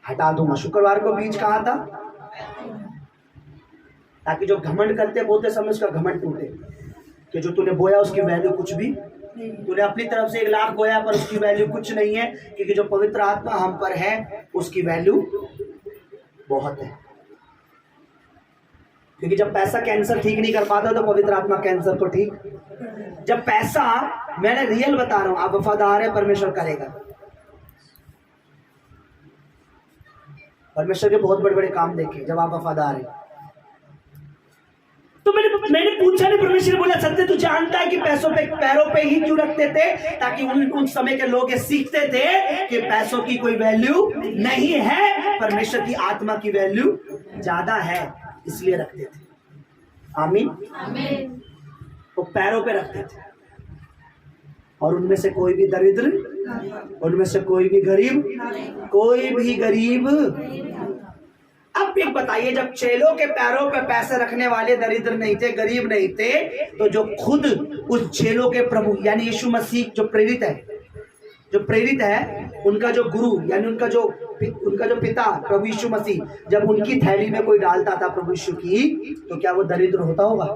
हटा दूंगा। शुक्रवार को बीज कहा था, ताकि जो घमंड करते बोलते समय उसका घमंड टूटे, कि जो तूने बोया उसकी वैल्यू कुछ भी। तूने अपनी तरफ से 1 लाख बोया पर उसकी वैल्यू कुछ नहीं है, क्योंकि जो पवित्र आत्मा हम पर है उसकी वैल्यू बहुत है। क्योंकि जब पैसा कैंसर ठीक नहीं कर पाता तो पवित्र आत्मा कैंसर को ठीक। जब पैसा, मैंने रियल बता रहा हूं, आप वफादार है, परमेश्वर करेगा। परमेश्वर के बहुत बड़े बड़े काम देखे जब आप वफादार हैं। तो मैंने पूछा नहीं, परमेश्वर ने बोला सत्य तू जानता है कि पैसों पे, पैरों पे ही क्यों रखते थे? ताकि उन समय के लोग ये सीखते थे कि पैसों की कोई वैल्यू नहीं है, परमेश्वर की आत्मा की वैल्यू ज्यादा है, इसलिए रखते थे। आमीन। वो पैरों पे रखते थे। और उनमें से कोई भी दरिद्र, उनमें से कोई भी गरीब, कोई भी गरीब। अब एक बताइए, जब चेलों के पैरों पे पैसे रखने वाले दरिद्र नहीं थे, गरीब नहीं थे, तो जो खुद उस चेलों के प्रभु यानी यीशु मसीह जो प्रेरित है, उनका जो गुरु यानी उनका जो पिता प्रभु यीशु मसीह, जब उनकी थैली में कोई डालता था प्रभु यीशु की, तो क्या वो दरिद्र होता होगा?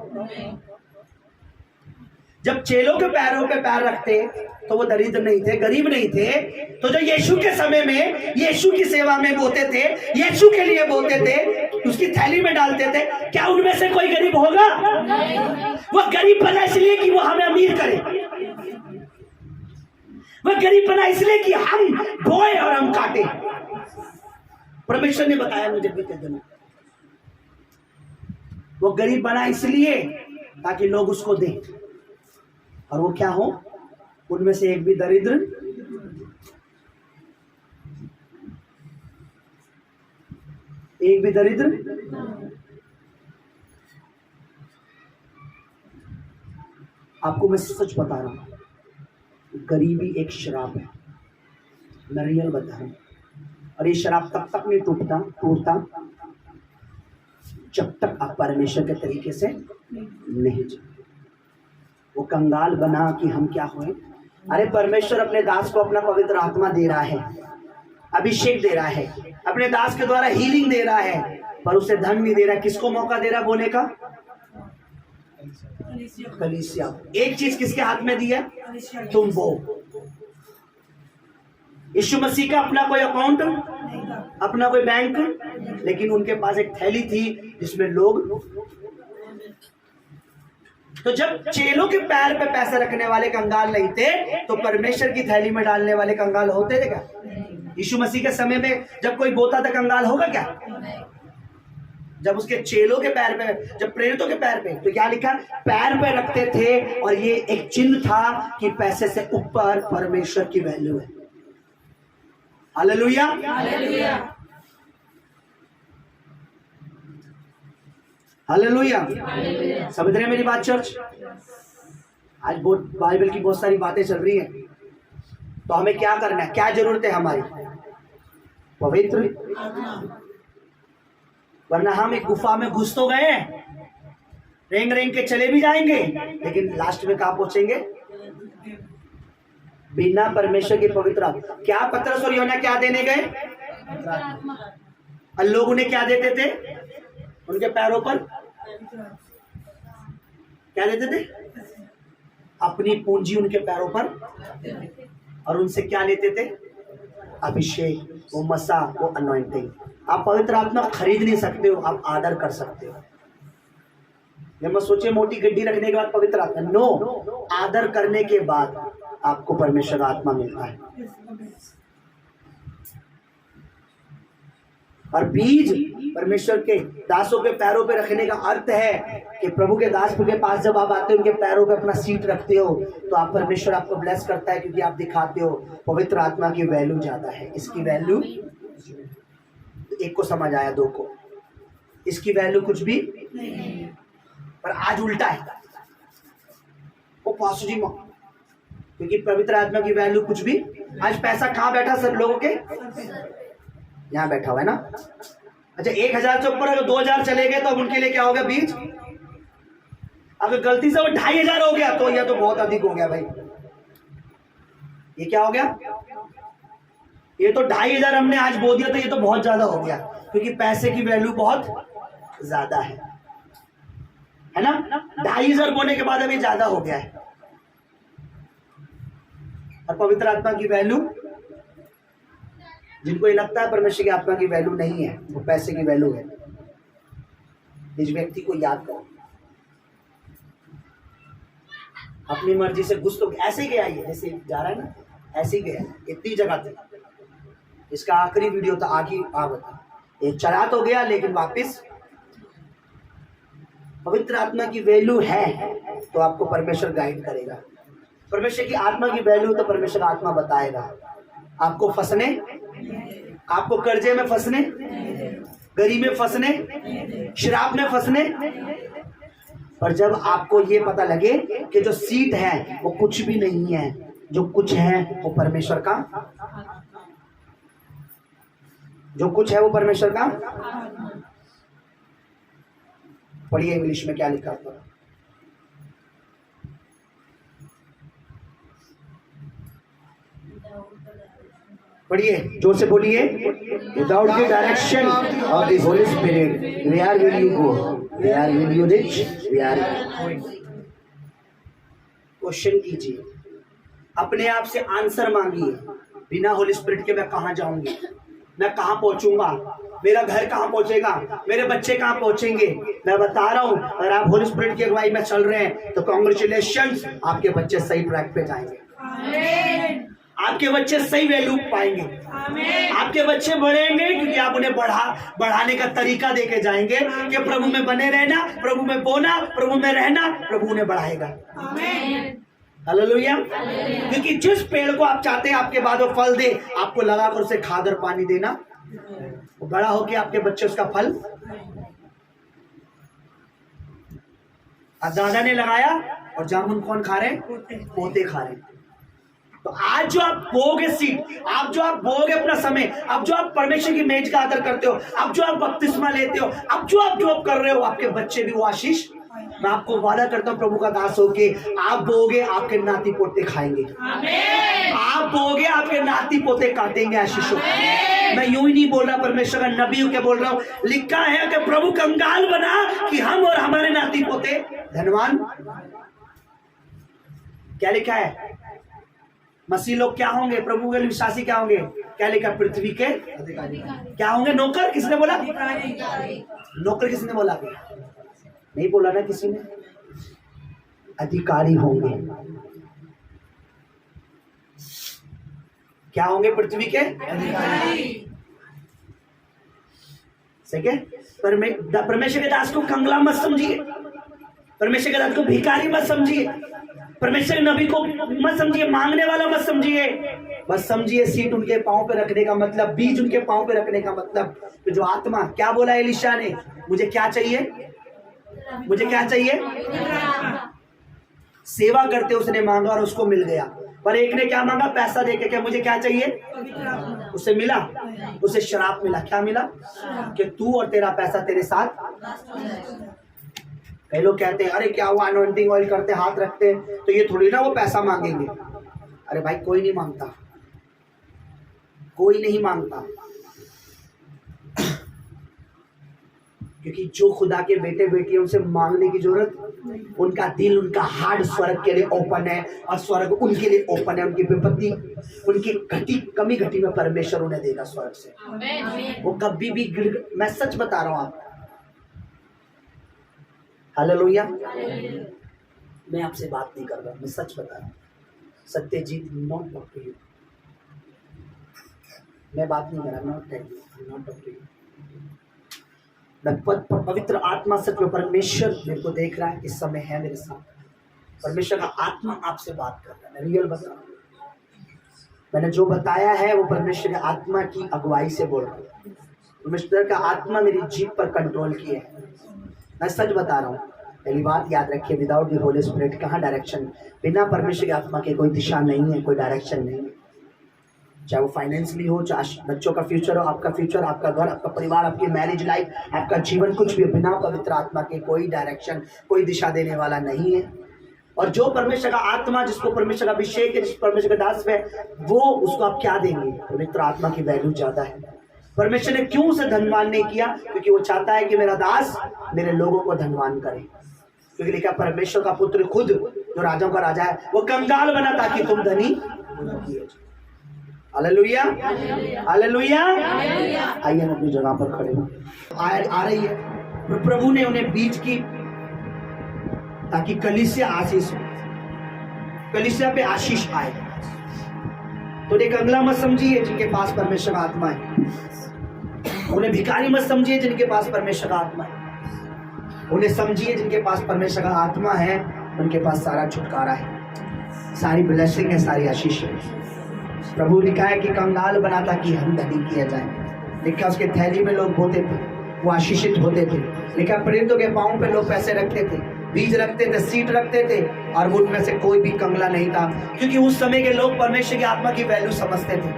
जब चेलों के पैरों पे पैर रखते तो वो दरिद्र नहीं थे, गरीब नहीं थे। तो जो यीशु के समय में यीशु की सेवा में बोते थे, यीशु के लिए बोते थे, उसकी थैली में डालते थे, क्या उनमें से कोई गरीब होगा? वो गरीब बना इसलिए कि वो हमें अमीर करे। वो गरीब बना इसलिए कि हम बोए और हम काटे। परमेश्वर ने बताया मुझे बीते दिनों, वो गरीब बना इसलिए ताकि लोग उसको दें, और वो क्या हो? उनमें से एक भी दरिद्र, एक भी दरिद्र। आपको मैं सच बता रहा हूं, गरीबी एक श्राप है, मैं रियल बता रहा हूं। और ये शराब तब तक नहीं टूटता जब तक आप परमेश्वर के तरीके से नहीं चलते। वो कंगाल बना कि हम क्या हुए? अरे परमेश्वर अपने दास को अपना पवित्र आत्मा दे रहा है, अभिषेक दे रहा है, अपने दास के द्वारा हीलिंग दे रहा है, पर उसे धन नहीं दे रहा। किसको मौका दे रहा बोलने का? कलीसिया। एक चीज किसके हाथ में दी है? कलीसिया तुम वो। यीशु मसीह का अपना कोई अकाउंट, नहीं था। अपना कोई बैंक, लेकिन उनके पास एक थैली थी जिसमें लोग, तो जब चेलों के पैर पे पैसे रखने वाले कंगाल नहीं थे तो परमेश्वर की थैली में डालने वाले कंगाल होते थे क्या? यीशु मसीह के समय में जब कोई बोता था कंगाल होगा क्या? जब उसके चेलों के पैर पे, जब प्रेरितों के पैर पे, तो क्या लिखा? पैर पे रखते थे, और ये एक चिन्ह था कि पैसे से ऊपर परमेश्वर की वैल्यू है। हालेलुया। हालेलुया। हालेलुया। समझ रहे हैं मेरी बात चर्च? आज बहुत बाइबल की बहुत सारी बातें चल रही हैं, तो हमें क्या करना है? क्या जरूरत है हमारी? पवित्र। वरना हम एक गुफा में घुस तो गए, रेंग रेंग के चले भी जाएंगे, लेकिन लास्ट में कहाँ पहुंचेंगे? बिना परमेश्वर की पवित्र आत्मा। क्या पतरस और यूहन्ना क्या देने गए? और लोग उन्हें क्या देते थे? उनके पैरों पर क्या देते थे? अपनी पूंजी उनके पैरों पर, और उनसे क्या लेते थे? अभिषेक, वो मसा, वो अनॉइंटिंग। आप पवित्र आत्मा खरीद नहीं सकते हो, आप आदर कर सकते हो। मैं सोचे मोटी गड्डी रखने के बाद पवित्र आत्मा, नो, आदर करने के बाद आपको परमेश्वर आत्मा मिलता है। और बीज परमेश्वर के दासों के पैरों पे रखने का अर्थ है कि प्रभु के दास के पास जब आप आते हो, उनके पैरों पे अपना सीट रखते हो, तो आप परमेश्वर आपको ब्लेस करता है, क्योंकि आप दिखाते हो पवित्र आत्मा की वैल्यू ज्यादा है। इसकी वैल्यू, एक को समझ आया, दो को, इसकी वैल्यू कुछ भी नहीं। पर आज उल्टा है, वो पॉजिटिव, क्योंकि पवित्र आत्मा की वैल्यू कुछ भी। आज पैसा कहाँ बैठा सब लोगों के? यहाँ बैठा हुआ है ना। अच्छा, 1000 से ऊपर अगर 2000 चले गए तो अब उनके लिए क्या हो गया? बीज। अगर गलती से वो 2500 हो गया तो यह तो बहुत अधिक हो गया भाई। ये क्या हो गया? ये तो 2500 हमने आज बो दिया, तो ये तो बहुत ज्यादा हो गया, क्योंकि पैसे की वैल्यू बहुत ज्यादा है ना। 2500 बोने के बाद अभी ज्यादा हो गया है। और पवित्र आत्मा की वैल्यू, जिनको ये लगता है परमेश्वर की आत्मा की वैल्यू नहीं है, वो पैसे की वैल्यू है। इस व्यक्ति को याद करो, अपनी मर्जी से घुस तो ऐसे ही गया, ये जैसे जा रहा है ना, ऐसे ही गया, इतनी जगह थी। इसका आखिरी वीडियो था, बता, ये चला तो गया लेकिन वापस। पवित्र आत्मा की वैल्यू है तो आपको परमेश्वर गाइड करेगा। परमेश्वर की आत्मा की वैल्यू तो परमेश्वर आत्मा बताएगा। आपको फंसने, आपको कर्जे में फंसने, गरीबी में फंसने, शराब में फंसने, पर जब आपको ये पता लगे कि जो सीट है वो कुछ भी नहीं है, जो कुछ है वो परमेश्वर का, जो कुछ है वो परमेश्वर का। पढ़िए इंग्लिश में क्या लिखा था। पढ़िए, जोर से बोलिए। Without the direction of the holy spirit where will you go, where will you reach, where. Question कीजिए, अपने आप से आंसर मांगिए। बिना होली स्पिरिट के मैं कहाँ जाऊंगी? मैं कहाँ पहुंचूंगा? मेरा घर कहाँ पहुंचेगा? मेरे बच्चे कहाँ पहुंचेंगे? मैं बता रहा हूं, अगर आप होली स्पिरिट की अगुवाई में चल रहे हैं तो कॉन्ग्रेचुलेशंस, आपके बच्चे सही ट्रैक पे जाएंगे। आपके बच्चे सही वैल्यू पाएंगे। आपके बच्चे बढ़ेंगे, क्योंकि आप उन्हें बढ़ाने का तरीका देके जाएंगे कि प्रभु में बने रहना, प्रभु में बोना, प्रभु में रहना, प्रभु उन्हें बढ़ाएगा। हालेलुया। क्योंकि जिस पेड़ को आप चाहते हैं आपके बाद वो फल दे, आपको लगाकर उसे खाद और पानी देना, वो बड़ा होके आपके बच्चे उसका फल। अब दादा ने लगाया और जामुन कौन खा रहे हैं? पोते खा रहे हैं। तो आज जो आप बोगे सीट, आप जो आप बोगे अपना समय, अब जो आप परमेश्वर की मेज का आदर करते हो, अब जो आप बपतिस्मा लेते हो, अब जो आप जॉब कर रहे हो, आपके बच्चे भी वो आशीष मैं आपको वादा करता हूँ प्रभु का दास होके, आप बोगे आपके नाती पोते खाएंगे, आप बोगे आपके नाती पोते काटेंगे आशीषों। मैं यूं ही नहीं बोल रहा, परमेश्वर का नबी होके बोल रहा हूँ। लिखा है कि प्रभु कंगाल बना कि हम और हमारे नाती पोते धनवान। क्या लिखा है? मसीह लोग क्या होंगे? प्रभु के विश्वासी क्या होंगे? क्या लिखा? पृथ्वी के क्या होंगे? नौकर। किसने बोला? नौकर किसने बोला? नहीं बोला ना किसी ने। अधिकारी होंगे। क्या होंगे? पृथ्वी के अधिकारी। सही है? परमेश्वर के दास को कंगला मत समझिए, परमेश्वर के दास को भिखारी मत समझिए, परमेश्वर के नबी को मत समझिए मांगने वाला मत समझिए। बस समझिए सीट उनके पांव पे रखने का मतलब, बीज उनके पांव पे रखने का मतलब। तो जो आत्मा, क्या बोला एलीशा ने? मुझे क्या चाहिए? मुझे क्या चाहिए? सेवा करते उसने मांगा और उसको मिल गया। पर एक ने क्या मांगा? पैसा देके। क्या मुझे क्या चाहिए? उसे मिला, उसे शराब मिला। क्या मिला? कि तू और तेरा पैसा तेरे साथ। कई लोग कहते हैं अरे क्या हुआ, अनॉइंटिंग ऑयल करते हाथ रखते तो ये थोड़ी ना वो पैसा मांगेंगे। अरे भाई कोई नहीं मांगता, कोई नहीं मांगता, क्योंकि जो खुदा के बेटे बेटी उनसे मांगने की जरूरत, उनका दिल, उनका हार्ट स्वर्ग के लिए ओपन है और स्वर्ग उनके लिए ओपन है। उनकी विपत्ति, उनकी घटी कमी घटी में परमेश्वर उन्हें देगा स्वर्ग से। वो कभी भी मैं सच बता रहा हूं आपको। हालेलुया। मैं आपसे बात नहीं कर रहा, मैं सच बता रहा हूँ। Satyajit, not talk to you. मैं बात नहीं कर रहा, नॉट टॉक टू यू। मैं पवित्र आत्मा सच में परमेश्वर मेरे को देख रहा है, इस समय है मेरे साथ। परमेश्वर का आत्मा आपसे बात कर रहा है, मैं रियल बता रहा हूँ। मैंने जो बताया है वो परमेश्वर के आत्मा की अगुवाई से बोल रहा हूँ। परमेश्वर का आत्मा मेरी जीभ पर कंट्रोल किया है, मैं सच बता रहा हूँ। पहली बात याद रखिए, विदाउट द होली स्पिरिट कहाँ डायरेक्शन? बिना परमेश्वर की आत्मा के कोई दिशा नहीं है, कोई डायरेक्शन नहीं है। चाहे वो फाइनेंशियली हो, चाहे बच्चों का फ्यूचर हो, आपका फ्यूचर, आपका घर, आपका परिवार, आपकी मैरिज लाइफ, आपका जीवन, कुछ भी बिना पवित्र आत्मा के कोई डायरेक्शन, कोई दिशा देने वाला नहीं है। और जो परमेश्वर का आत्मा, जिसको परमेश्वर का अभिषेक है, जिस परमेश्वर का दास है, वो उसको आप क्या देंगे? पवित्र आत्मा की वैल्यू ज्यादा है। परमेश्वर ने क्यों उसे धनवान नहीं किया? क्योंकि वो चाहता है कि मेरा दास मेरे लोगों को धनवान करे। क्योंकि लिखा परमेश्वर का पुत्र खुद जो राजाओं का राजा है, वो कंगाल बना ताकि तुम धनी। Hallelujah, hallelujah. आइए हम अपनी जगह पर खड़े हो। आ रही है, प्रभु ने उन्हें बीज की ताकि कलीसिया आशीष हो, कलीसिया पे आशीष आए। तो उन्हें कंगला मत समझिए जिनके पास परमेश्वर का आत्मा है, उन्हें भिखारी मत समझिए जिनके पास परमेश्वर का आत्मा है, उन्हें समझिए जिनके पास परमेश्वर का आत्मा है, उनके पास सारा छुटकारा है, सारी ब्लेसिंग है, सारी आशीष है। प्रभु लिखा है कि कंगाल बना ताकि हम धनी किया जाए। लिखा उसके थैली में लोग होते थे, वो आशीषित होते थे। लिखा प्रेरितों के पांव पे लोग पैसे रखते थे, बीज रखते थे, सीट रखते थे, और उनमें से कोई भी कंगला नहीं था, क्योंकि उस समय के लोग परमेश्वर की आत्मा की वैल्यू समझते थे।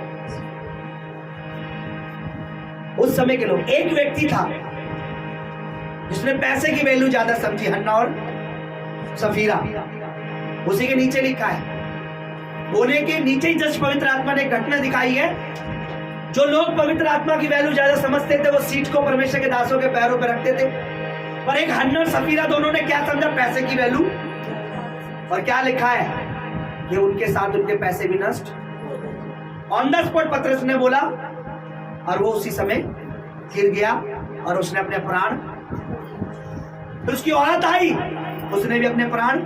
उस समय के लोग, एक व्यक्ति था जिसने पैसे की वैल्यू ज्यादा समझी, हन्ना और सफीरा। उसी के नीचे लिखा है, बोले के नीचे ही जस्ट पवित्र आत्मा ने घटना दिखाई है। जो लोग पवित्र आत्मा की वैल्यू ज्यादा समझते थे, वो सीट को परमेश्वर के दासों के पैरों पर रखते थे। पर एक हन्ना और सफीरा, दोनों ने क्या समझा? पैसे की वैल्यू। और क्या लिखा है कि उनके साथ उनके पैसे भी नष्ट। ऑन द स्पॉट पतरस ने बोला, और वो उसी समय गिर गया और उसने अपने प्राण। फिर उसकी औरत आई, उसने भी अपने प्राण।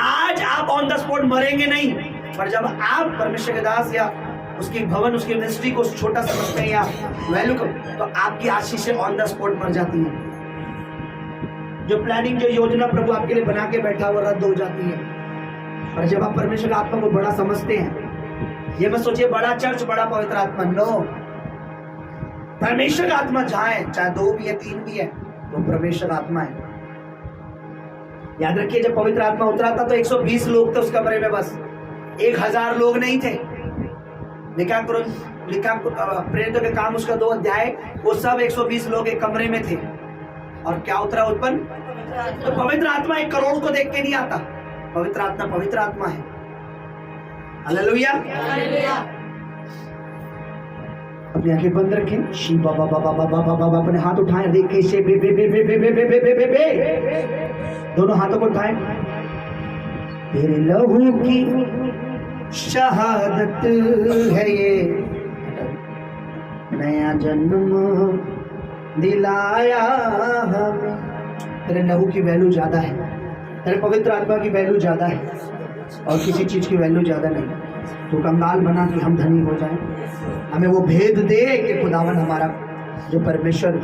आज आप ऑन द स्पॉट मरेंगे नहीं, पर जब आप परमेश्वर के दास या उसकी भवन, उसकी मिनिस्ट्री को छोटा समझते हैं या वैल्यू को, तो आपकी आशीषें ऑन द स्पॉट मर जाती हैं। जो प्लानिंग, जो योजना प्रभु आपके लिए बना के बैठा, वो रद्द हो जाती है। और जब आप परमेश्वर का आत्मा को बड़ा समझते हैं, ये मत सोचिए बड़ा चर्च, बड़ा पवित्र आत्मा, नो। परमेश्वर का आत्मा जहां है, चाहे 2 भी है, 3 भी है, वो परमेश्वर आत्मा है। याद रखिए, जब पवित्र आत्मा उतरा था तो 120 लोग थे उस कमरे में, बस 1000 लोग नहीं थे। लिखा प्रेरितों के काम उसका 2 अध्याय, वो सब 120 लोग एक कमरे में थे। और क्या उतरा उत्पन्न? तो पवित्र आत्मा 1 करोड़ को देख के नहीं आता। पवित्र आत्मा है। हालेलुया। अपनी आंखें बंद रखें। शी बाबा बाबा बाबा बाबा अपने हाथ उठाएं, देखे से बे बे बे बे बे बे बे बे बे बे दोनों हाथों को उठाएं। तेरे लहू की शहादत है ये, नया जन्म दिलाया हमें। तेरे लहू की वैल्यू ज्यादा है, तेरे पवित्र आत्मा की वैल्यू ज्यादा है, और किसी चीज की वैल्यू ज्यादा नहीं। तो कंगाल बना कि हम धनी हो जाएं, हमें वो भेद दे कि खुदावन हमारा जो परमेश्वर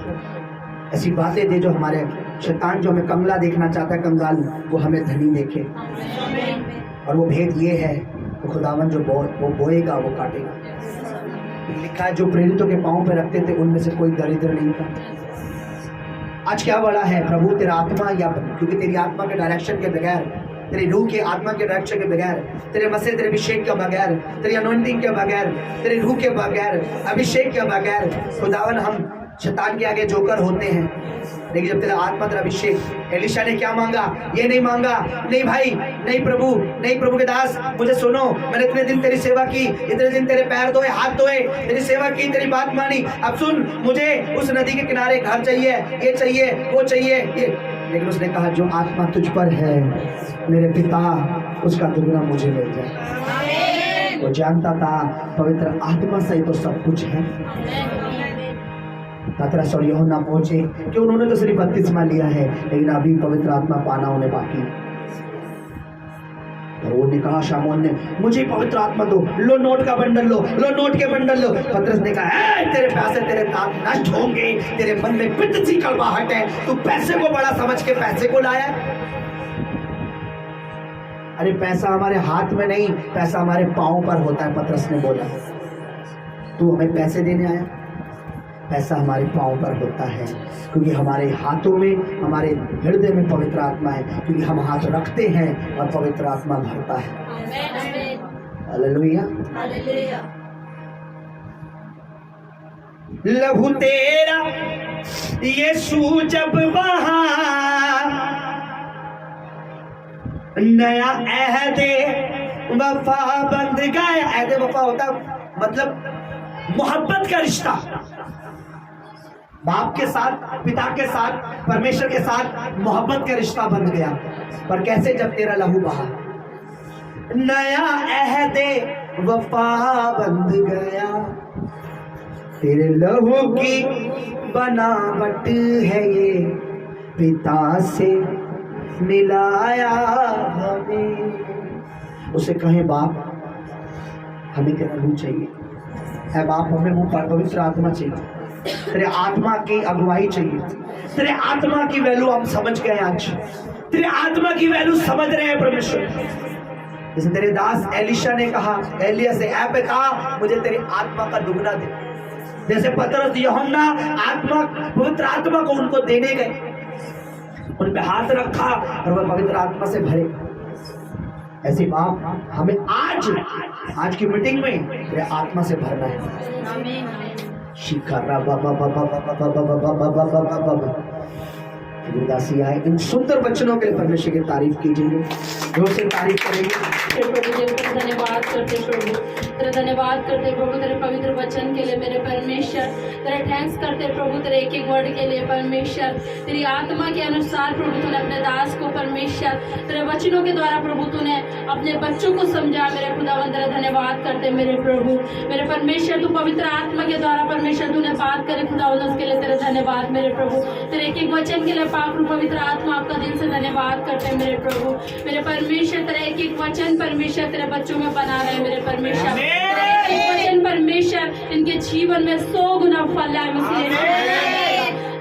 ऐसी बातें दे जो हमारे शैतान जो हमें कंगला देखना चाहता है, कंगाल, वो हमें धनी देखे। और वो भेद ये है, तो खुदावन जो वो बोएगा वो काटेगा। लिखा है जो प्रेरितों के पांव पे रखते थे उनमें से कोई दरिद्र नहीं था। आज क्या बड़ा है प्रभु, तेरा आत्मा, या क्योंकि तेरी आत्मा के डायरेक्शन के बगैर, तेरी रूह के आत्मा के डायरेक्शन के बगैर, तेरे मसीह तेरे अभिषेक के बगैर, तेरी अनॉइंटिंग के बगैर, तेरी रूह के बगैर, अभिषेक के बगैर खुदावन हम शैतान के आगे जोकर होते हैं। लेकिन जब तेरा आत्मा तेरा अभिषेक, एलिशा ने क्या मांगा? ये नहीं मांगा, नहीं भाई, नहीं प्रभु, नहीं प्रभु के दास, मुझे सुनो, मैंने इतने दिन तेरी सेवा की, इतने दिन तेरे पैर धोए, हाथ धोए, तेरी सेवा की, तेरी बात मानी, अब सुन, मुझे उस नदी के किनारे घर चाहिए, ये चाहिए, वो चाहिए, ये। लेकिन उसने कहा जो आत्मा तुझ पर है मेरे पिता, उसका दुगना मुझे मिल जाए। वो जानता था पवित्र आत्मा से तो सब कुछ है। पतरस और यूहन्ना पहुंचे कि उन्होंने तो सिर्फ बपतिस्मा लिया है, लेकिन अभी पवित्र आत्मा पाना उन्हें बाकी। और उन्होंने कहा, शामोन ने, मुझे पवित्र आत्मा दो, लो नोट का बंडल लो, लो नोट के बंडल लो। पतरस ने कहा, तेरे पैसे तेरे दांत नष्ट होंगे, तेरे मन में पित्त सी कड़वाहट है, तू पैसे को बड़ा समझ के पैसे को लाया। अरे पैसा हमारे हाथ में नहीं, पैसा हमारे पांव पर होता है। पतरस ने बोला, तू हमें पैसे देने आया? पैसा हमारे पांव पर होता है, क्योंकि हमारे हाथों में, हमारे हृदय में पवित्र आत्मा है, क्योंकि हम हाथ रखते हैं और पवित्र आत्मा भरता है। हालेलुया। लहू तेरा यीशु जब बहा, नया अहदे वफा बंध गया। अहदे वफा होता मतलब मोहब्बत का रिश्ता, बाप के साथ, पिता के साथ, परमेश्वर के साथ मोहब्बत का रिश्ता बन गया। पर कैसे? जब तेरा लहू बहा, नया अहदे वफा बंध गया। तेरे लहू की बनावट है ये, पिता से मिलाया हमें। उसे कहें, बाप हमें तेरा लहू चाहिए है, बाप हमें वो पवित्र आत्मा चाहिए, तेरे आत्मा की अगुवाई चाहिए, तेरे आत्मा की वैल्यू हम समझ गए। आज तेरे आत्मा की वैल्यू समझ रहे हैं परमेश्वर। जैसे तेरे दास एलिशा ने कहा एलिया से, ऐ पिता मुझे तेरी आत्मा का दुगना दे। जैसे पतरस यूहन्ना आत्मा, पवित्र आत्मा को उनको देने गए, उन पे हाथ रखा और वह पवित्र आत्मा से भरे। ऐसे बाप हमें आज की मीटिंग में तेरे आत्मा से भरना है। शिकारा बाबा बाबा बाबा बाबा बाबा बाबा बाबा उदासी आए। इन सुंदर वचनों के लिए परमेश्वर की तारीफ कीजिए, जोर से तारीफ करेंगे। प्रभु धन्यवाद करते प्रभु, तेरा धन्यवाद करते प्रभु, तेरे पवित्र वचन के लिए मेरे परमेश्वर, तेरा थैंक्स करते प्रभु, तेरे एक एक वर्ड के लिए परमेश्वर। तेरी आत्मा के अनुसार प्रभु तूने अपने दास को परमेश्वर, तेरे वचनों के द्वारा प्रभु तूने अपने बच्चों को समझा मेरे खुदावन। तेरा धन्यवाद करते मेरे प्रभु, मेरे परमेश्वर। तू पवित्र आत्मा के द्वारा परमेश्वर तूने बात करे खुदावन, उसके लिए तेरा धन्यवाद मेरे प्रभु। तेरे एक एक वचन के लिए पाक पवित्र आत्मा आपका दिल से धन्यवाद करते हैं मेरे प्रभु, मेरे परमेश्वर। तेरा एक एक वचन परमेश्वर तेरे बच्चों में बना रहे मेरे परमेश्वर। तेरा एक एक वचन परमेश्वर इनके जीवन में 100 गुना फल लाए मसीह।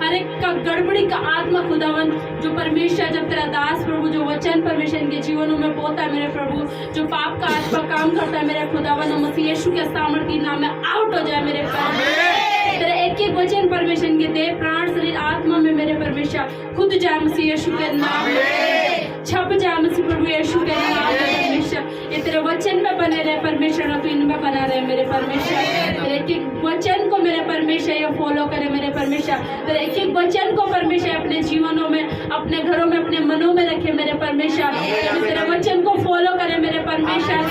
हर एक का गड़बड़ी का आत्मा खुदावन जो परमेश्वर, जब तेरा दास प्रभु जो वचन परमेश्वर इनके जीवनों में बोता है मेरे प्रभु, जो पाप का आत्मा काम करता है मेरे खुदावन, मसीह यीशु के सामर्थ्य नाम में आउट हो जाए मेरे परमेश्वर। तेरा एक एक वचन परमेश्वर इनके देह प्राण शरीर आत्मा में मेरे परमेश्वर खुद जाए मसीह यीशु के नाम में, छप जाए मसीह प्रभु यीशु के नाम में परमेश्वर। ये तेरे वचन में बने रहे परमेश्वर, और तू इनमें बना रहे मेरे परमेश्वर। तेरे एक एक वचन को मेरे परमेश्वर ये फॉलो करे मेरे परमेश्वर। तेरे एक एक वचन को परमेश्वर अपने जीवनों में, अपने घरों में, अपने मनों में रखे मेरे परमेश्वर। तेरे वचन को फॉलो करे मेरे परमेश्वर,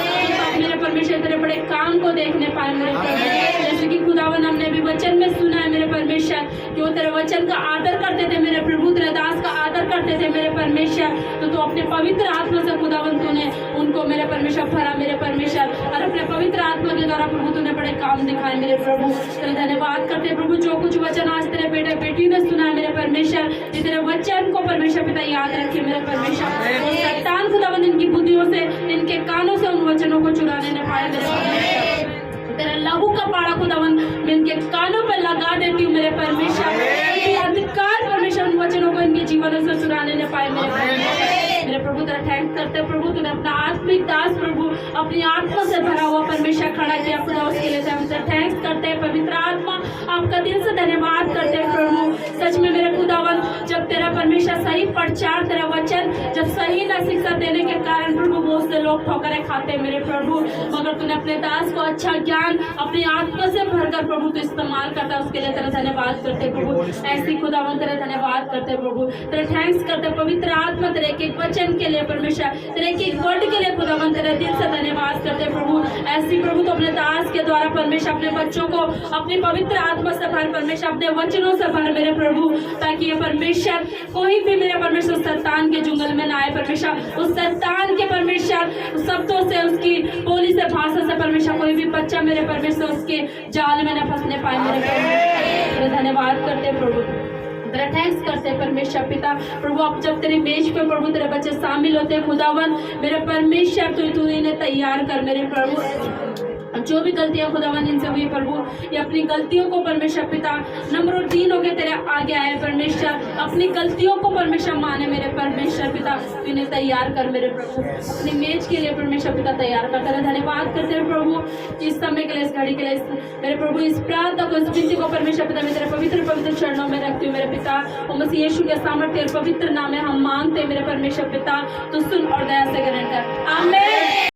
मेरे परमेश्वर तेरे बड़े काम को देखने पाए मेरे परमेश्वर। जैसे कि खुदावन हमने भी वचन में सुना है मेरे परमेश्वर कि वो तेरे वचन का आदर करते थे मेरे प्रभु, तेरे दास का आदर करते थे मेरे परमेश्वर। तो तू अपने पवित्र आत्मा से खुदावन तूने उनको मेरे परमेश्वर भरा मेरे परमेश्वर, और अपने पवित्र आत्मा के द्वारा प्रभु तूने बड़े काम दिखाए मेरे प्रभु। तेरे धन्यवाद करते प्रभु, जो कुछ वचन आज तेरे बेटे बेटी ने सुना है मेरे परमेश्वर, ये तेरे वचन को परमेश्वर पिता याद रखे मेरे परमेश्वर। और शैतान खुदावन इनकी बुद्धियों से, इनके कानों से उन वचनों को चुराने न पाए मेरे परमेश्वर। तेरा लहू का पाड़ा खुदावन मैं इनके कानों पर लगा देती हूँ मेरे परमेश्वर। अधिकार परमेश्वर उन वचनों को इनके जीवनों से चुराने न पाए मेरे परमेश्वर। मेरे प्रभु तेरा थैंक्स करते प्रभु, तूने अपना आत्मिक दास प्रभु अपनी आत्मा से भरा हुआ परमेश्वर खड़ा किया खुदा, उसके लिए हमसे थैंक्स करते हैं। पवित्र आत्मा आपका दिल से धन्यवाद करते हैं प्रभु। सच में मेरे खुदावन, जब तेरा परमेश्वर सही प्रचार, तेरा वचन जब सही न शिक्षा देने के कारण प्रभु बहुत से लोग ठोकरें खाते हैं मेरे प्रभु, मगर तूने अपने दास को अच्छा ज्ञान अपनी आत्मा से भरकर प्रभु तू इस्तेमाल करता है, उसके लिए तेरा धन्यवाद करते प्रभु। ऐसी खुदावन तेरा धन्यवाद करते प्रभु, तेरे थैंक्स करते पवित्र आत्मा, तेरे एक एक वचन के लिए परमेश्वर, तेरे एक एक वर्ड के लिए खुदावन तेरे दिल से धन्यवाद करते प्रभु। ऐसी प्रभु तो अपने दास के द्वारा परमेश्वर अपने बच्चों को अपनी पवित्र आत्मा से भर परमेश्वर, अपने वचनों से भर मेरे प्रभु, ताकि ये परमेश्वर कोई भी मेरे परमेश्वर शैतान के जुंगल में ना आए परमेश्वर। उस शैतान के परमेश्वर शब्दों से, उसकी बोली से, भाषा से परमेश्वर कोई भी बच्चा मेरे परमेश्वर उसके जाल में न फंसने पाए मेरे परमेश्वर। धन्यवाद करते प्रभु, तेरा थैंक्स करते हैं परमेश्वर पिता। प्रभु अब जब तेरी मेज पे प्रभु तेरे बच्चे शामिल होते हैं खुदावन मेरे परमेश्वर, तू इन्हें तैयार कर मेरे प्रभु। जो भी गलतियां खुदावन इनसे हुई प्रभु, ये अपनी गलतियों को परमेश्वर पिता नम्र दीन हो के तेरे आगे आए परमेश्वर, अपनी गलतियों को परमेश्वर माने मेरे परमेश्वर पिता, तू इन्हें तैयार कर मेरे प्रभु, अपनी मेज के लिए परमेश्वर पिता तैयार कर। तेरा धन्यवाद करते हैं प्रभु इस समय के लिए, इस घड़ी के लिए मेरे प्रभु, इस प्रार्थना को, इस विनती को परमेश्वर पिता मैं तेरे पवित्र पवित्र चरणों में रखती हूँ मेरे पिता। और मसीह यीशु के सामर्थ्य और पवित्र नाम में हम मांगते हैं मेरे परमेश्वर पिता, तो सुन और दया से ग्रहण कर, आमीन।